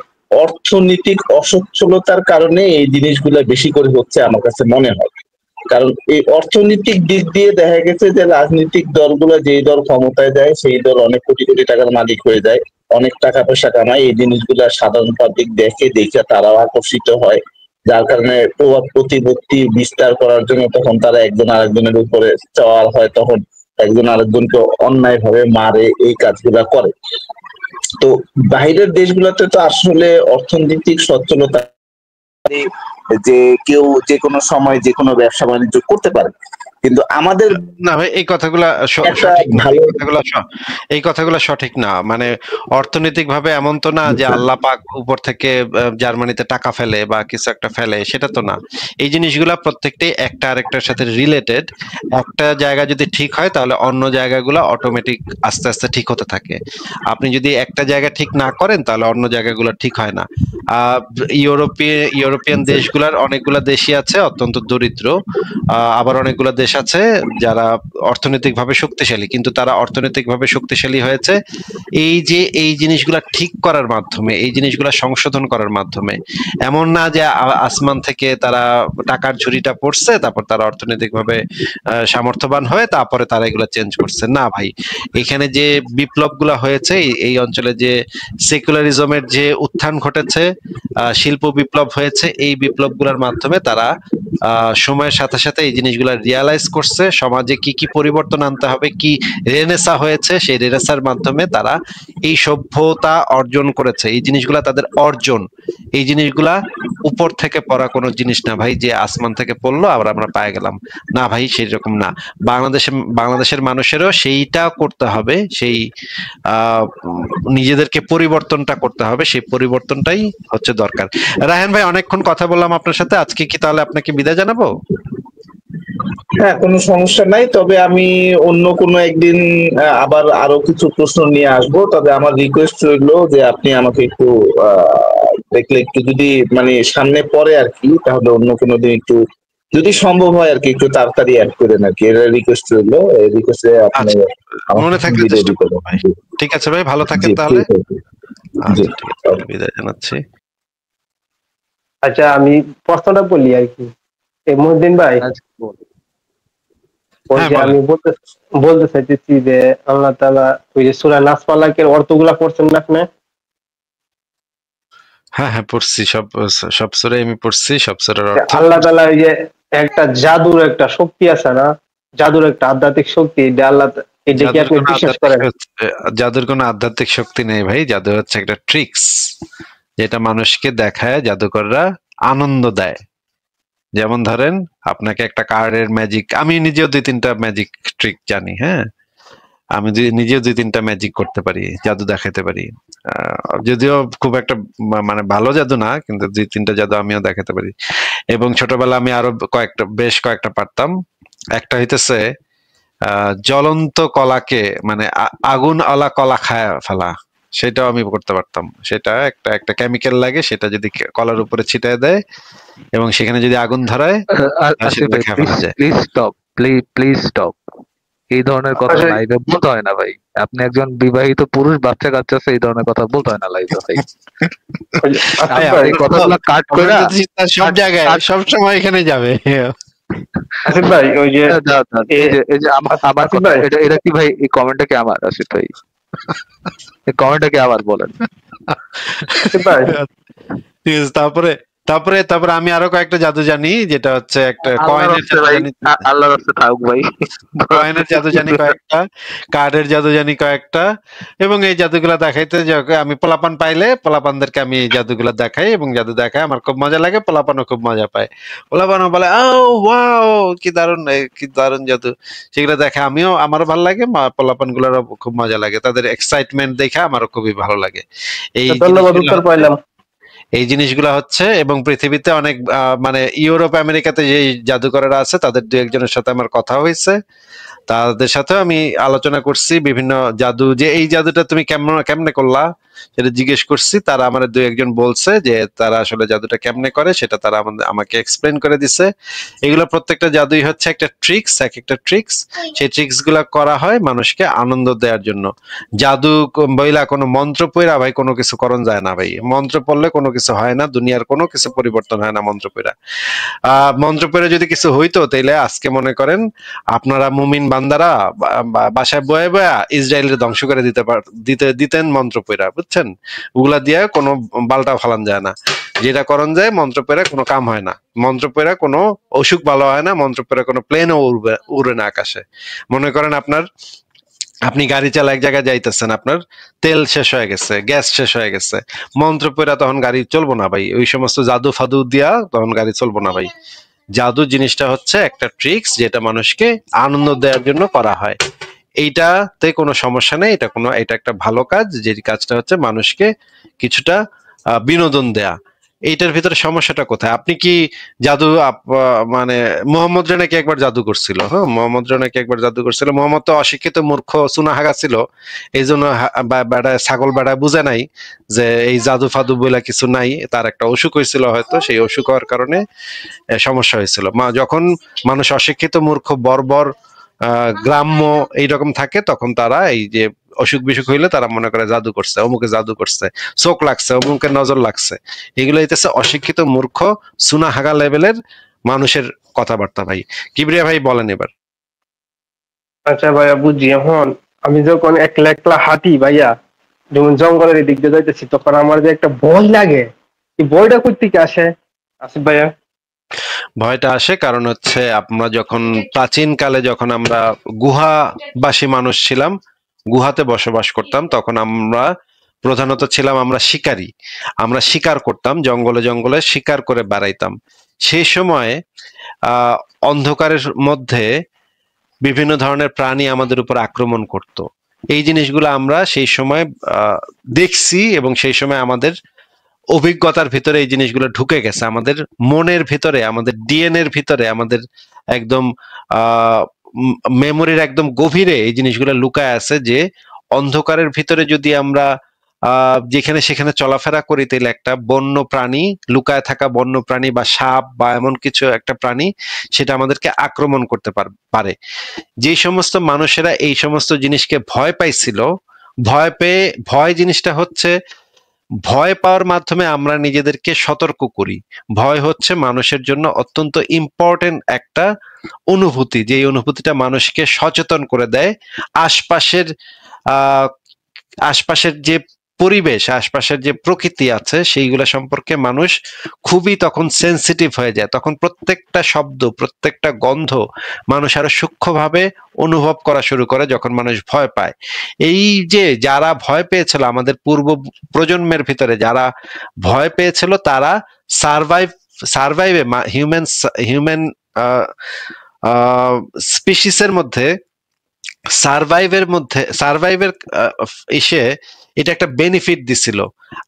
অর্থনৈতিক অসচ্ছলতার কারণে এই জিনিসগুলো বেশি করে হচ্ছে আমার কাছে মনে হয়। কারণ এই অর্থনৈতিক দিক দিয়ে দেখা গেছে যে রাজনৈতিক দলগুলো, যেই দল ক্ষমতায় যায় সেই দল অনেক কোটি কোটি টাকার মালিক হয়ে যায়, অনেক টাকা পয়সা কামায়। এই জিনিসগুলা সাধারণ পাবলিক দেখে দেখে তারাও আকর্ষিত হয়, যার কারণে প্রভাব প্রতিপত্তি বিস্তার করার জন্য তখন তারা একজন আরেকজনের উপরে চওয়ার হয়, তখন একজন আরেকজনকে অন্যায় ভাবে মারে, এই কাজগুলা করে। তো বাইরের দেশগুলোতে তো আসলে অর্থনৈতিক সচ্ছলতা যে কেউ যে কোনো সময় যে কোনো ব্যবসা বাণিজ্য করতে পারে, কিন্তু আমাদের না ভাই, এই কথাগুলা একটা সঠিক না, ভালো এই কথাগুলা সঠিক না। মানে অর্থনৈতিক ভাবে এমন তো না যে আল্লাহ পাক উপর থেকে জার্মানিতে টাকা ফেলে বা কিছু একটা ফেলে, সেটা তো না। এই জিনিসগুলা প্রত্যেকটাই একটা আরেকটার সাথে রিলেটেড। একটা জায়গা যদি ঠিক হয় তাহলে অন্য জায়গাগুলো অটোমেটিক আস্তে আস্তে ঠিক হতে থাকে। আপনি যদি একটা জায়গা ঠিক না করেন তাহলে অন্য জায়গাগুলো ঠিক হয় না। আহ ইউরোপিয়ান দেশগুলার অনেকগুলা দেশই আছে অত্যন্ত দরিদ্র, আবার অনেকগুলো দেশ আছে যারা অর্থনৈতিকভাবে শক্তিশালী, কিন্তু তারা অর্থনৈতিকভাবে শক্তিশালী হয়েছে এই এই জিনিসগুলা ঠিক করার মাধ্যমে, এই জিনিসগুলা সংশোধন করার মাধ্যমে। এমন না যে আসমান থেকে তারা টাকার ঝুড়িটা পড়ছে তারপর তারা অর্থনৈতিকভাবে সামর্থ্যবান হয়ে তারপরে তারা এগুলো চেঞ্জ করছে, না ভাই। এখানে যে বিপ্লবগুলো হয়েছে, এই অঞ্চলে যে সেকুলারিজমের যে উত্থান ঘটেছে, শিল্প বিপ্লব হয়েছে, এই বিপ্লবগুলোর মাধ্যমে তারা সময়ের সাথে সাথে এই জিনিসগুলো রিয়ালাইজ করছে, সমাজে কি কি পরিবর্তন আনতে হবে, কি রেনেসা হয়েছে, সেই রেনেসার মাধ্যমে তারা এই সভ্যতা অর্জন করেছে। এই জিনিসগুলা তাদের অর্জন। এই জিনিসগুলা উপর থেকে পড়া কোনো জিনিস না ভাই, যে আসমান থেকে পড়লো আবার আমরা পায়ে গেলাম, না ভাই, সেই রকম না। বাংলাদেশের মানুষেরও সেইটা করতে হবে, সেই নিজেদেরকে পরিবর্তনটা করতে হবে, সেই পরিবর্তনটাই হচ্ছে দরকার। রায়হান ভাই, অনেকক্ষণ কথা বললাম আপনার সাথে, আজকে কি তাহলে আপনাকে বিদায় জানাবো? হ্যাঁ, কোনো সমস্যা নাই। তবে আমি অন্য কোনো একদিন আবার আরো কিছু প্রশ্ন নিয়ে আসবো। তবে আমার রিকোয়েস্ট রইলো যে আপনি আমাকে একটু দেখলে একটু যদি মানে সামনে পড়ে আর কি, তাহলে অন্য কোনো দিন একটু যদি সম্ভব হয় আর কি একটু তাড়াতাড়ি অ্যাড করেন আর কি, এটা রিকোয়েস্ট রইলো। এই রিকোয়েস্টে আপনি আচ্ছা, আমাকে মনে থাকলে বিদায় চেষ্টা দিতে করবো ভাই। জি ঠিক আছে ভাই, ভালো থাকেন জি তাহলে। ঠিক আছে। জি আচ্ছা, ঠিক আছে, তাহলে বিদায় জানাচ্ছি। আচ্ছা, আমি প্রশ্নটা বলি আর কি। মহিউদ্দিন ভাই, ওই হ্যাঁ যে বলেন। আমি বলতে চাইতেছি যে আল্লাহ তাআলা ওই যে সূরা নাস ফালাকের অর্থগুলা পড়ছেন না আপনি? হ্যাঁ হ্যাঁ, পড়ছি, সব সূরাই আমি পড়ছি, সব সূরার অর্থ আল্লাহ পড়ছি। তাআলা ওই যে একটা জাদুর একটা শক্তি আছে না, জাদুর একটা আধ্যাত্মিক শক্তি, এটা এটা কি আপনি বিশ্বাস করেন? জাদুর কোনো আধ্যাত্মিক শক্তি নেই ভাই, জাদু হচ্ছে একটা ট্রিক্স, যেটা মানুষকে দেখায় জাদুকররা আনন্দ দেয়। যেমন ধরেন, আপনাকে একটা কার্ডের ম্যাজিক, আমি নিজেও 2-3টা ম্যাজিক ট্রিক জানি, হ্যাঁ। আমি নিজেও 2-3টা ম্যাজিক করতে পারি, জাদু দেখাতে পারি। যদিও খুব একটা মানে ভালো জাদু না, কিন্তু 2-3টা জাদু আমিও দেখাতে পারি। এবং ছোটবেলা আমি আরো বেশ কয়েকটা পারতাম। একটা হইতেছে জ্বলন্ত কলাকে, মানে আগুন আলা কলা খায় ফেলা, সেটাও আমি করতে পারতাম। সেটা একটা একটা কেমিক্যাল লাগে, সেটা যদি কলার উপরে ছিটায় দেয় এবং সেখানে যদি আগুন ধরায় সেটা খেয়ে ফেলা যায়। Please stop, please stop. এই ধরনের কথা আচ্ছা, লাইভে বলতে হয় না ভাই। আপনি একজন বিবাহিত পুরুষ, বাচ্চা কাচ্চা আছে, এই ধরনের কথা বলতে হয় না লাইভে ভাই। আসিফ ভাই, ভাই, আপনি কথাগুলো কাট করে সব জায়গায় সব সময় এখানে যাবে। আসিফ ভাই, ওই যে এই যে আমার আসিফ কথা, ভাই, এটা কি ভাই? এই কমেন্টটা কি আমার, আসিফ ভাই? এই কমেন্টটা কি আবার বলেন? আসিফ ভাই, ঠিক আছে, তারপরে তারপরে তারপরে আমি আরো কয়েকটা জাদু জানি, যেটা হচ্ছে একটা আল্লাহর কয়েনের রাস্তে জাদু ভাই, জানি, আল্লাহর রাস্তে থাকুক ভাই। কয়েনের জাদু জানি কয়েকটা, কার্ডের জাদু জানি কয়েকটা। এবং এই জাদুগুলা দেখাইতে আমি পোলাপান পাইলে পোলাপানদেরকে আমি এই জাদুগুলা দেখাই, এবং জাদু দেখাই আমার খুব মজা লাগে, পোলাপানও খুব মজা পায়। পোলাপানও বলে ও ওয়াও, কি দারুণ, কি দারুণ জাদু। সেগুলো দেখে আমারও ভালো লাগে, পোলাপান গুলারও খুব মজা লাগে, তাদের এক্সাইটমেন্ট দেখে আমারও খুবই ভালো লাগে। এই ধন্যবাদ, জিনিসগুলো উত্তর পাইলাম। এই জিনিসগুলা হচ্ছে, এবং পৃথিবীতে অনেক মানে ইউরোপ আমেরিকাতে যে জাদুকরেরা আছে তাদের দু একজনের সাথে আমার কথা হয়েছে, তাদের সাথেও আমি আলোচনা করছি বিভিন্ন জাদু, যে এই জাদুটা তুমি কেমনে করলা সেটা জিজ্ঞেস করছি। তারা আমার দু একজন বলছে যে তারা আসলে জাদুটা কেমনে করে সেটা তারা আমাকে এক্সপ্লেন করে দিছে। এগুলো প্রত্যেকটা জাদুই হচ্ছে একটা ট্রিক্স, এক একটা ট্রিক্স। সেই ট্রিক্স গুলা করা হয় মানুষকে আনন্দ দেওয়ার জন্য। জাদু বইলা কোনো মন্ত্র পড়া ভাই কোনো কিছু করণ যায় না ভাই। মন্ত্র পড়লে কোনো কিছু হয় না, দুনিয়ার কোনো কিছু পরিবর্তন হয় না মন্ত্র পড়া। মন্ত্র পড়ে যদি কিছু হইতো তাইলে আজকে মনে করেন আপনারা মুমিন বান্দারা বাসায় বয়ে বয়া ইসরায়েলের ধ্বংস করে দিতেন মন্ত্র পড়া, বুঝছেন? ওগুলা দিয়ে কোনো বালটা ফালান যায় না। যেটা করণ যায় মন্ত্র পড়ে কোনো কাম হয় না, মন্ত্র পড়ে কোনো অসুখ ভালো হয় না, মন্ত্র পড়ে কোনো প্লেনও উড়ে না আকাশে। মনে করেন আপনি গাড়ি চালা এক জায়গায় যাইতেছেন, আপনার তেল শেষ হয়ে গেছে, গ্যাস শেষ হয়ে গেছে, মন্ত্র পড়া তখন গাড়ি চলবো না ভাই। ওই সমস্ত জাদু ফাদু দিয়া তখন গাড়ি চলবো না ভাই। জাদু জিনিসটা হচ্ছে একটা ট্রিক্স যেটা মানুষকে আনন্দ দেওয়ার জন্য করা হয়। এইটাতে কোনো সমস্যা নেই, এটা একটা ভালো কাজ, যে কাজটা হচ্ছে মানুষকে কিছুটা বিনোদন দেয়া। এইটার ভিতরে সমস্যাটা কোথায়? আপনি কি জাদু মানে মোহাম্মদ নাকি একবার জাদু করছিল? হ্যাঁ, মোহাম্মদ নাকি একবার জাদু করছিল। মোহাম্মদ তো অশিক্ষিত মূর্খ চুনাহাগা ছিল, এই জন্য ছাগল বেড়া বুঝে নাই যে এই জাদু ফাদু বলে কিছু নাই। তার একটা অসুখ হয়েছিল, হয়তো সেই অসুখ হওয়ার কারণে সমস্যা হয়েছিল। যখন মানুষ অশিক্ষিত মূর্খ বর্বর গ্রাম্য এইরকম থাকে, তখন তারা এই যে অসুখ বিসুখ হইলে তারা মনে করে জাদু করছে, অমুকে জাদু করছে, চোখ লাগছে, অমুকের নজর লাগছে। এগুলো হইতেছে অশিক্ষিত মূর্খ সুনা হাগা লেভেলের মানুষের কথাবার্তা। ভাই কিবরিয়া ভাই বলেন এবার। আচ্ছা ভাইয়া বুঝছি। এখন আমি যখন একলা একলা হাঁটি ভাইয়া, যেমন জঙ্গলের দিক দিয়ে যাইতেছি, তখন আমার যে একটা ভয় লাগে, এই ভয়টা কই থেকে আসে আসিফ ভাইয়া? ভয়টা আসে কারণ হচ্ছে আমরা যখন প্রাচীন কালে যখন আমরা গুহাবাসী মানুষ ছিলাম, গুহাতে বসবাস করতাম, তখন আমরা প্রধানত ছিলাম আমরা শিকারী। আমরা শিকার করতাম, জঙ্গলে জঙ্গলে শিকার করে বেড়াইতাম। সেই সময় অন্ধকারের মধ্যে বিভিন্ন ধরনের প্রাণী আমাদের উপর আক্রমণ করত। এই জিনিসগুলো আমরা সেই সময় দেখছি, এবং সেই সময় আমাদের অভিজ্ঞতার ভিতরে এই জিনিসগুলো ঢুকে গেছে, আমাদের মনের ভিতরে, আমাদের ডিএনএর ভিতরে, আমাদের একদম মেমোরির একদম গভীরে এই জিনিসগুলো লুকায় আছে যে অন্ধকারের ভিতরে যদি আমরা যেখানে সেখানে চলাফেরা করি, তাহলে একটা বন্য প্রাণী, লুকায় থাকা বন্য প্রাণী বা সাপ বা এমন কিছু একটা প্রাণী, সেটা আমাদেরকে আক্রমণ করতে পারে। যে সমস্ত মানুষেরা এই সমস্ত জিনিসকে ভয় পাইছিল, ভয় জিনিসটা হচ্ছে, ভয় পাওয়ার মাধ্যমে আমরা নিজেদেরকে সতর্ক করি। ভয় হচ্ছে মানুষের জন্য অত্যন্ত ইম্পর্টেন্ট একটা অনুভূতি, যে অনুভূতিটা মানুষকে সচেতন করে দেয় আশপাশের যে পরিবেশ, আশপাশের যে প্রকৃতি আছে সেইগুলা সম্পর্কে মানুষ খুবই তখন সেন্সিটিভ হয়ে যায়। তখন প্রত্যেকটা শব্দ, প্রত্যেকটা গন্ধ মানুষ আরো সূক্ষ্মভাবে অনুভব করা শুরু করে যখন মানুষ ভয় পায়। এই যে যারা ভয় পেয়েছিল, আমাদের পূর্ব প্রজন্মের ভিতরে যারা ভয় পেয়েছিল, তারা সারভাইভে হিউম্যান স্পিসিসের মধ্যে সারভাইভের এসে এটা একটা বেনিফিট দিছিল,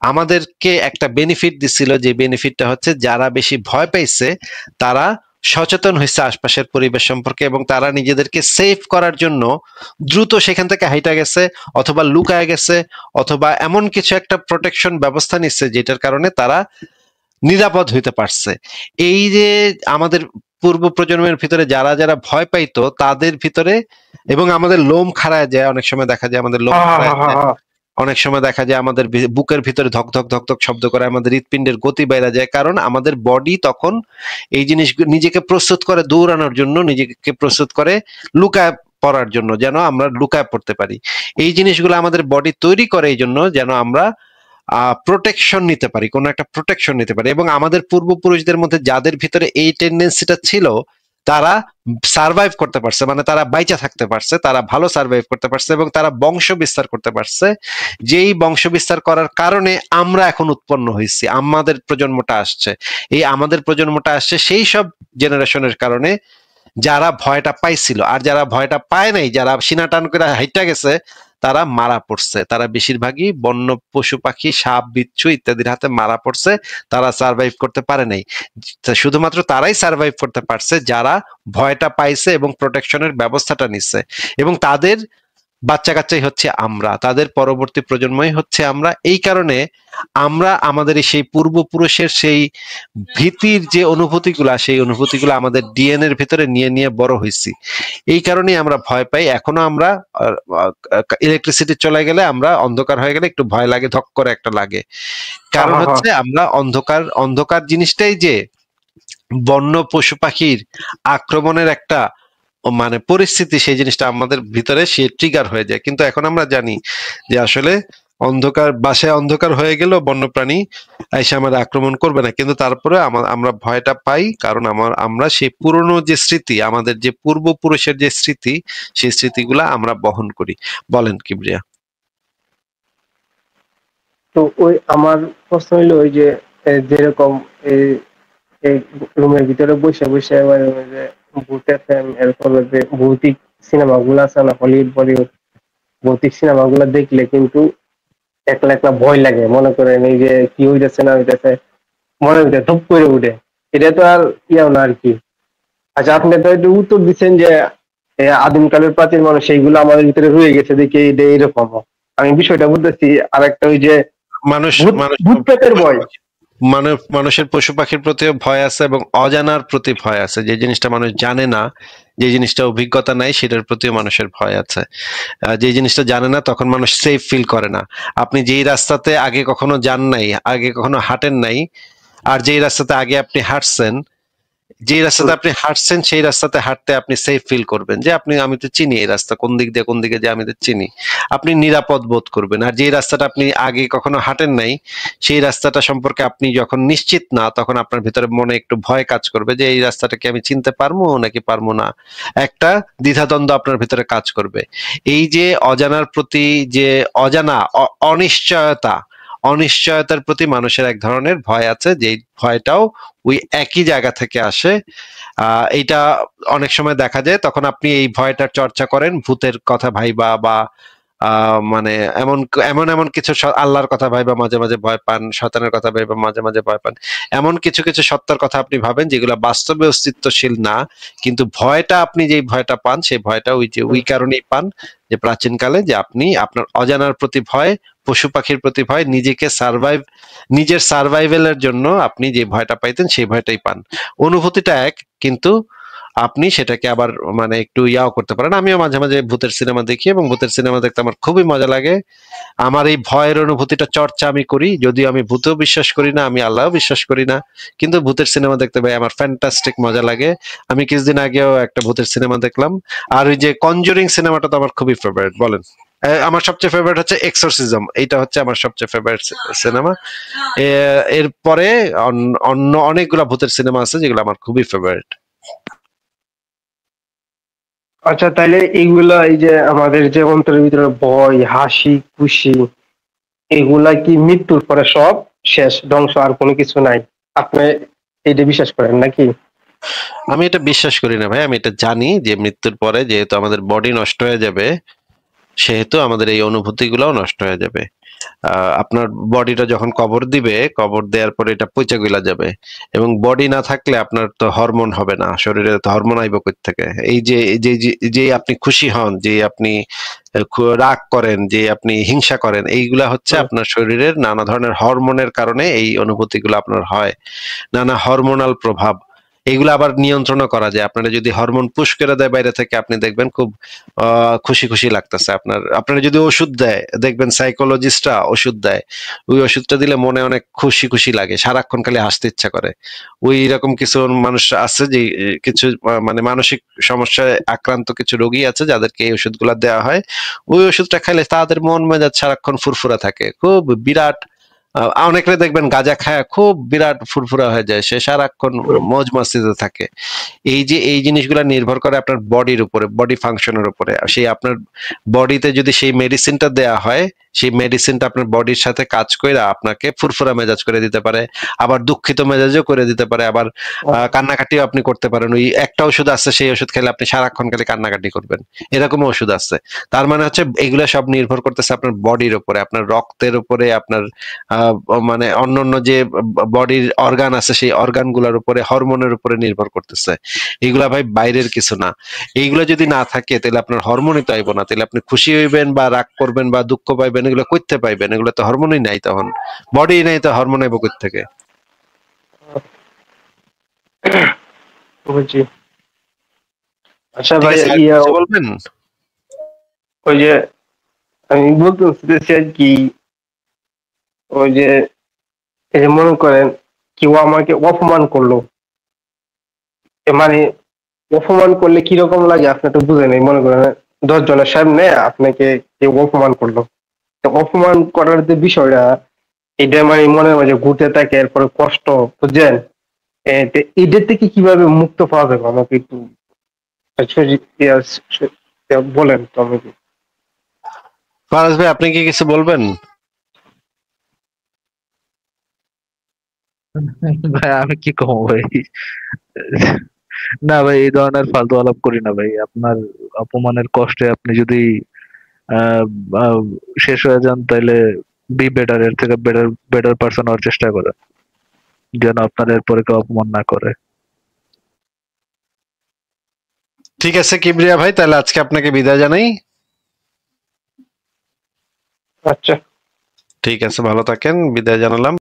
আমাদেরকে একটা বেনিফিট দিছিল। যে বেনিফিটটা হচ্ছে, যারা বেশি ভয় পাইছে তারা সচেতন হয়েছে আশপাশের পরিবেশ সম্পর্কে, এবং তারা নিজেদেরকে সেভ করার জন্য দ্রুত সেখান থেকে হাইটা গেছে, অথবা লুকায় গেছে, অথবা এমন কিছু একটা প্রোটেকশন ব্যবস্থা নিচ্ছে যেটার কারণে তারা নিরাপদ হইতে পারছে। এই যে আমাদের পূর্ব প্রজন্মের ভিতরে যারা যারা ভয় পাইতো তাদের ভিতরে, এবং আমাদের লোম খাড়ায় যায়, অনেক সময় দেখা যায় আমাদের লোম খাড়ায় যায়, অনেক সময় দেখা যায় আমাদের বুকের ভিতরে ধক ধক ধক ধক শব্দ করে, আমাদের হৃৎপিণ্ডের গতি বেড়ে যায়, কারণ আমাদের বডি তখন এই জিনিস নিজেকে প্রস্তুত করে দৌড়ানোর জন্য, নিজেকে প্রস্তুত করে লুকায় পড়ার জন্য, যেন আমরা লুকায় পড়তে পারি। এই জিনিসগুলো আমাদের বডি তৈরি করে এই জন্য যেন আমরা প্রোটেকশন নিতে পারি, কোনো একটা প্রোটেকশন নিতে পারি। এবং আমাদের পূর্বপুরুষদের মধ্যে যাদের ভিতরে এই টেন্ডেন্সিটা ছিল, তারা সার্ভাইভ করতে পারছে, মানে তারা বাইচা থাকতে পারছে, তারা ভালো সার্ভাইভ করতে পারছে, এবং তারা বংশ বিস্তার করতে পারছে। যেই বংশ বিস্তার করার কারণে আমরা এখন উৎপন্ন হয়েছি, আমাদের প্রজন্মটা আসছে, এই আমাদের প্রজন্মটা আসছে সেই সব জেনারেশনের কারণে, যারা ভয়টা পাইছিল, আর যারা ভয়টা পায় নাই, যারা সিনা টান করে হাইটা গেছে, তারা মারা পড়ছে। তারা বেশিরভাগই বন্য পশু পাখি, সাপ, বিচ্ছু ইত্যাদির হাতে মারা পড়ছে। তারা সার্ভাইভ করতে পারে নাই। শুধুমাত্র তারাই সার্ভাইভ করতে পারছে যারা ভয়টা পাইছে এবং প্রোটেকশনের ব্যবস্থাটা নিচ্ছে। এবং তাদের বাচ্চা কাচ্চাই হচ্ছে আমরা, তাদের পরবর্তী প্রজন্মই হচ্ছে আমরা। এই কারণে আমরা আমাদের সেই পূর্বপুরুষের সেই ভীতির যে অনুভূতিগুলা, সেই অনুভূতিগুলো আমাদের ডিএনএ এর ভিতরে নিয়ে নিয়ে বড় হয়েছি। এই কারণেই আমরা ভয় পাই। এখনো আমরা ইলেকট্রিসিটি চলে গেলে, আমরা অন্ধকার হয়ে গেলে একটু ভয় লাগে, ধক করে একটা লাগে। কারণ হচ্ছে আমরা অন্ধকার জিনিসটাই যে বন্য পশু পাখির আক্রমণের একটা মানে পরিস্থিতি, সেই জিনিসটা আমাদের ভিতরে সে ট্রিগার হয়ে যায়। কিন্তু এখন আমরা জানি যে আসলে বাসায় অন্ধকার হয়ে গেল, বন্যপ্রাণী এসে আমাদের আক্রমণ করবে না। কিন্তু তারপরে আমরা ভয়টা পাই, কারণ আমরা সেই পুরনো যে স্মৃতি, আমাদের যে পূর্বপুরুষের যে স্মৃতি, সেই স্মৃতিগুলা আমরা বহন করি। বলেন কিবরিয়া। তো ওই আমার প্রশ্ন হইলো ওই যে যেরকম এই রুমের ভিতরে বসে বসে ভূত এফএম, এরপরে যে ভৌতিক সিনেমা গুলো আছে না, হলিউড বলিউড ভৌতিক সিনেমা গুলো দেখলে কিন্তু একলা একলা ভয় লাগে। মনে করেন এই যে কি হইতেছে না হইতেছে, মনের ভিতরে ধুপ করে উঠে। এটা তো আর ইয়াও না আর কি। আচ্ছা, আপনি তো একটু উত্তর দিচ্ছেন যে আদিমকালের প্রাচীন মানুষ সেইগুলো আমাদের ভিতরে রয়ে গেছে দেখে এটা এরকম। আমি বিষয়টা বুঝতেছি। আর একটা ওই যে ভূত প্রেতের ভয়, মানুষের পশু পাখির প্রতিও ভয় আছে এবং অজানার প্রতি ভয় আছে। যে জিনিসটা মানুষ জানে না, যে জিনিসটা অভিজ্ঞতা নাই, সেটার প্রতিও মানুষের ভয় আছে। যে জিনিসটা জানে না, তখন মানুষ সেফ ফিল করে না। আপনি যেই রাস্তাতে আগে কখনো যান নাই, আগে কখনো হাঁটেন নাই, আর যেই রাস্তাতে আগে আপনি হাঁটছেন, সেই রাস্তাতে হাঁটতে আপনি সেফ ফিল করবেন, যে আমি তো চিনি এই রাস্তা, কোন দিকে যে আমি তো চিনি, আপনি নিরাপদ বোধ করবেন। আর যে রাস্তাটা আপনি আগে কখনো হাঁটেন নাই, সেই রাস্তাটা সম্পর্কে আপনি যখন নিশ্চিত না, তখন আপনার ভিতরে মনে একটু ভয় কাজ করবে, যে এই রাস্তাটাকে আমি চিনতে পারবো নাকি পারবো না। একটা দ্বিধাদ্বন্দ্ব আপনার ভিতরে কাজ করবে। এই যে অজানার প্রতি যে অনিশ্চয়তার প্রতি মানুষের এক ধরনের ভয় আছে, যে ভয়টাও ওই একই জায়গা থেকে আসে। এইটা অনেক সময় দেখা যায়, তখন আপনি এই ভয়টার চর্চা করেন, ভূতের কথা ভাইবা, বা মানে এমন কিছু, আল্লাহর কথা ভাইবা মাঝে মাঝে ভয় পান, শয়তানের কথা ভাইবা মাঝে মাঝে ভয় পান। এমন কিছু কিছু সত্যের কথা আপনি ভাবেন যেগুলো বাস্তবে অস্তিত্বশীল না, কিন্তু ভয়টা, আপনি যেই ভয়টা পান, সেই ভয়টা ওই কারণেই পান যে প্রাচীনকালে যে আপনি আপনার অজানার প্রতি ভয়, পশু পাখির প্রতি ভয়, নিজের সার্ভাইভেলের জন্য আপনি যে ভয়টা পাইতেন, সেই ভয়টাই পান। অনুভূতিটা এক, কিন্তু আপনি সেটাকে আবার মানে একটু ইয়াও করতে পারেন। আমিও মাঝে মাঝে ভূতের সিনেমা দেখি, এবং ভূতের সিনেমা দেখতে আমার খুবই মজা লাগে। আমার এই ভয়ের অনুভূতিটা চর্চা আমি করি, যদিও আমি ভূতেও বিশ্বাস করি না, আমি আল্লাহও বিশ্বাস করি না, কিন্তু ভূতের সিনেমা দেখতে ভাই আমার ফ্যান্টাস্টিক মজা লাগে। আমি কিছুদিন আগেও একটা ভূতের সিনেমা দেখলাম। আর ওই যে কনজুরিং সিনেমাটা তো আমার খুবই ফেভারিট। বলেন। আমার সবচেয়ে ফেভারিট হচ্ছে এক্সোরসিজম, এইটা হচ্ছে আমার সবচেয়ে ফেভারিট সিনেমা। এরপরে অন্য অনেকগুলা ভূতের সিনেমা আছে যেগুলো আমার খুবই ফেভারিট। আচ্ছা, তাইলে এইগুলা, এই যে আমাদের যে অন্তরের ভিতরে ভয়, হাসি, খুশি, এগুলা কি মৃত্যুর পরে সব শেষ, ধ্বংস, আর কোনো কিছু নাই? আপনি এইটা বিশ্বাস করেন নাকি? আমি এটা বিশ্বাস করি না ভাই। আমি এটা জানি যে মৃত্যুর পরে যেহেতু আমাদের বডি নষ্ট হয়ে যাবে, সেহেতু আমাদের এই অনুভূতিগুলোও নষ্ট হয়ে যাবে। আপনার বডিটা যখন কবর দিবে, কবর দেওয়ার পরে এটা পচে গলা যাবে, এবং বডি না থাকলে আপনার তো হরমোন হবে না, শরীরে তো হরমোন আইব কই থেকে? এই যে আপনি খুশি হন, যে আপনি রাগ করেন, যে আপনি হিংসা করেন, এইগুলা হচ্ছে আপনার শরীরের নানা ধরনের হরমোনের কারণে এই অনুভূতিগুলো আপনার হয়, নানা হরমোনাল প্রভাব। এগুলো আবার নিয়ন্ত্রণ করা যায়। আপনারা যদি হরমোন পুশ করে দেয় বাইরে থেকে, আপনি দেখবেন খুব খুশি খুশি লাগতেছে। আপনারা যদি ওষুধ দেয়, দেখবেন সাইকোলজিস্টরা ওষুধ দেয়, ওই ওষুধটা দিলে মনে অনেক খুশি খুশি লাগে, সারাক্ষণ খালি হাসতে ইচ্ছা করে। ওই রকম কিছু মানুষ আছে, যে কিছু মানে মানসিক সমস্যায় আক্রান্ত কিছু রোগী আছে যাদেরকে এই ওষুধগুলা দেওয়া হয়। ওই ওষুধটা খাইলে তাদের মন মেজাজ সারাক্ষণ ফুরফুরা থাকে, খুব বিরাট। অনেকে দেখবেন গাঁজা খায় খুব বিরাট ফুরফুরা হয়ে যায়, সে সারাক্ষণ মজ মস্তিতে থাকে। এই জিনিসগুলা নির্ভর করে আপনার বডির উপরে, বডি ফাংশনের উপরে। সেই আপনার বডিতে যদি সেই মেডিসিনটা দেয়া হয়, সেই মেডিসিনটা আপনার বডির সাথে কাজ করে আপনাকে ফুরফুরা মেজাজ করে দিতে পারে, আবার দুঃখিত মেজাজও করে দিতে পারে, আবার কান্নাকাটিও আপনি করতে পারেন। ওই একটা ওষুধ আছে, সেই ওষুধ খেলে আপনি সারাক্ষণ খালি কান্নাকাটি করবেন, এরকম ওষুধ আছে। তার মানে হচ্ছে এগুলো সব নির্ভর করতেছে আপনার বডির উপরে, আপনার রক্তের উপরে, আপনার মানে অন্যান্য যে বডির অর্গান আছে সেই অর্গান গুলার উপরে, হরমোনের উপরে নির্ভর করতেছে। এগুলা ভাই বাইরের কিছু না। এইগুলা যদি না থাকে তাহলে আপনার হরমোনই তো আইব না, তাহলে আপনি খুশি হইবেন বা রাগ করবেন বা দুঃখ পাইবেন, এগুলো কইতে পাইবেন? এগুলো তো হরমোনই নাই, তখন বডি নাই তো হরমোন আইব কই থেকে? বুঝছি। আচ্ছা ঠিক ভাই, আছে, আর কিছু বলবেন? ওই যে আমি বলতে চাইছি আর কি, ওই যে এই যে মনে করেন কেউ আমাকে অপমান করলো, মানে অপমান করলে কিরকম লাগে আপনি তো বুঝেন। এই মনে করেন 10 জনের সামনে আপনাকে কেউ অপমান করলো, তো অপমান করার যে বিষয়টা, এটা মানে মনের মাঝে ঘুরতে থাকে, এরপরে কষ্ট, বুঝছেন? তো এদের থেকে কিভাবে মুক্ত পাওয়া যাবে আমাকে একটু বলেন তো আমাকে। ফারাজ ভাই, আপনি কি কিছু বলবেন? ভাই আমি কি কম ভাই, না ভাই এই ধরনের ফালতু আলাপ করি না ভাই। আপনার অপমানের কষ্টে আপনি যদি আহ, আহ, শেষ হয়ে যান তাহলে বি বেটার, এর থেকে বেটার বেটার পার্সন হওয়ার চেষ্টা করেন, যেন আপনার এরপরে কেউ অপমান না করে। ঠিক আছে কিবরিয়া ভাই, তাহলে আজকে আপনাকে বিদায় জানাই। আচ্ছা, ঠিক আছে, ভালো থাকেন, বিদায় জানালাম।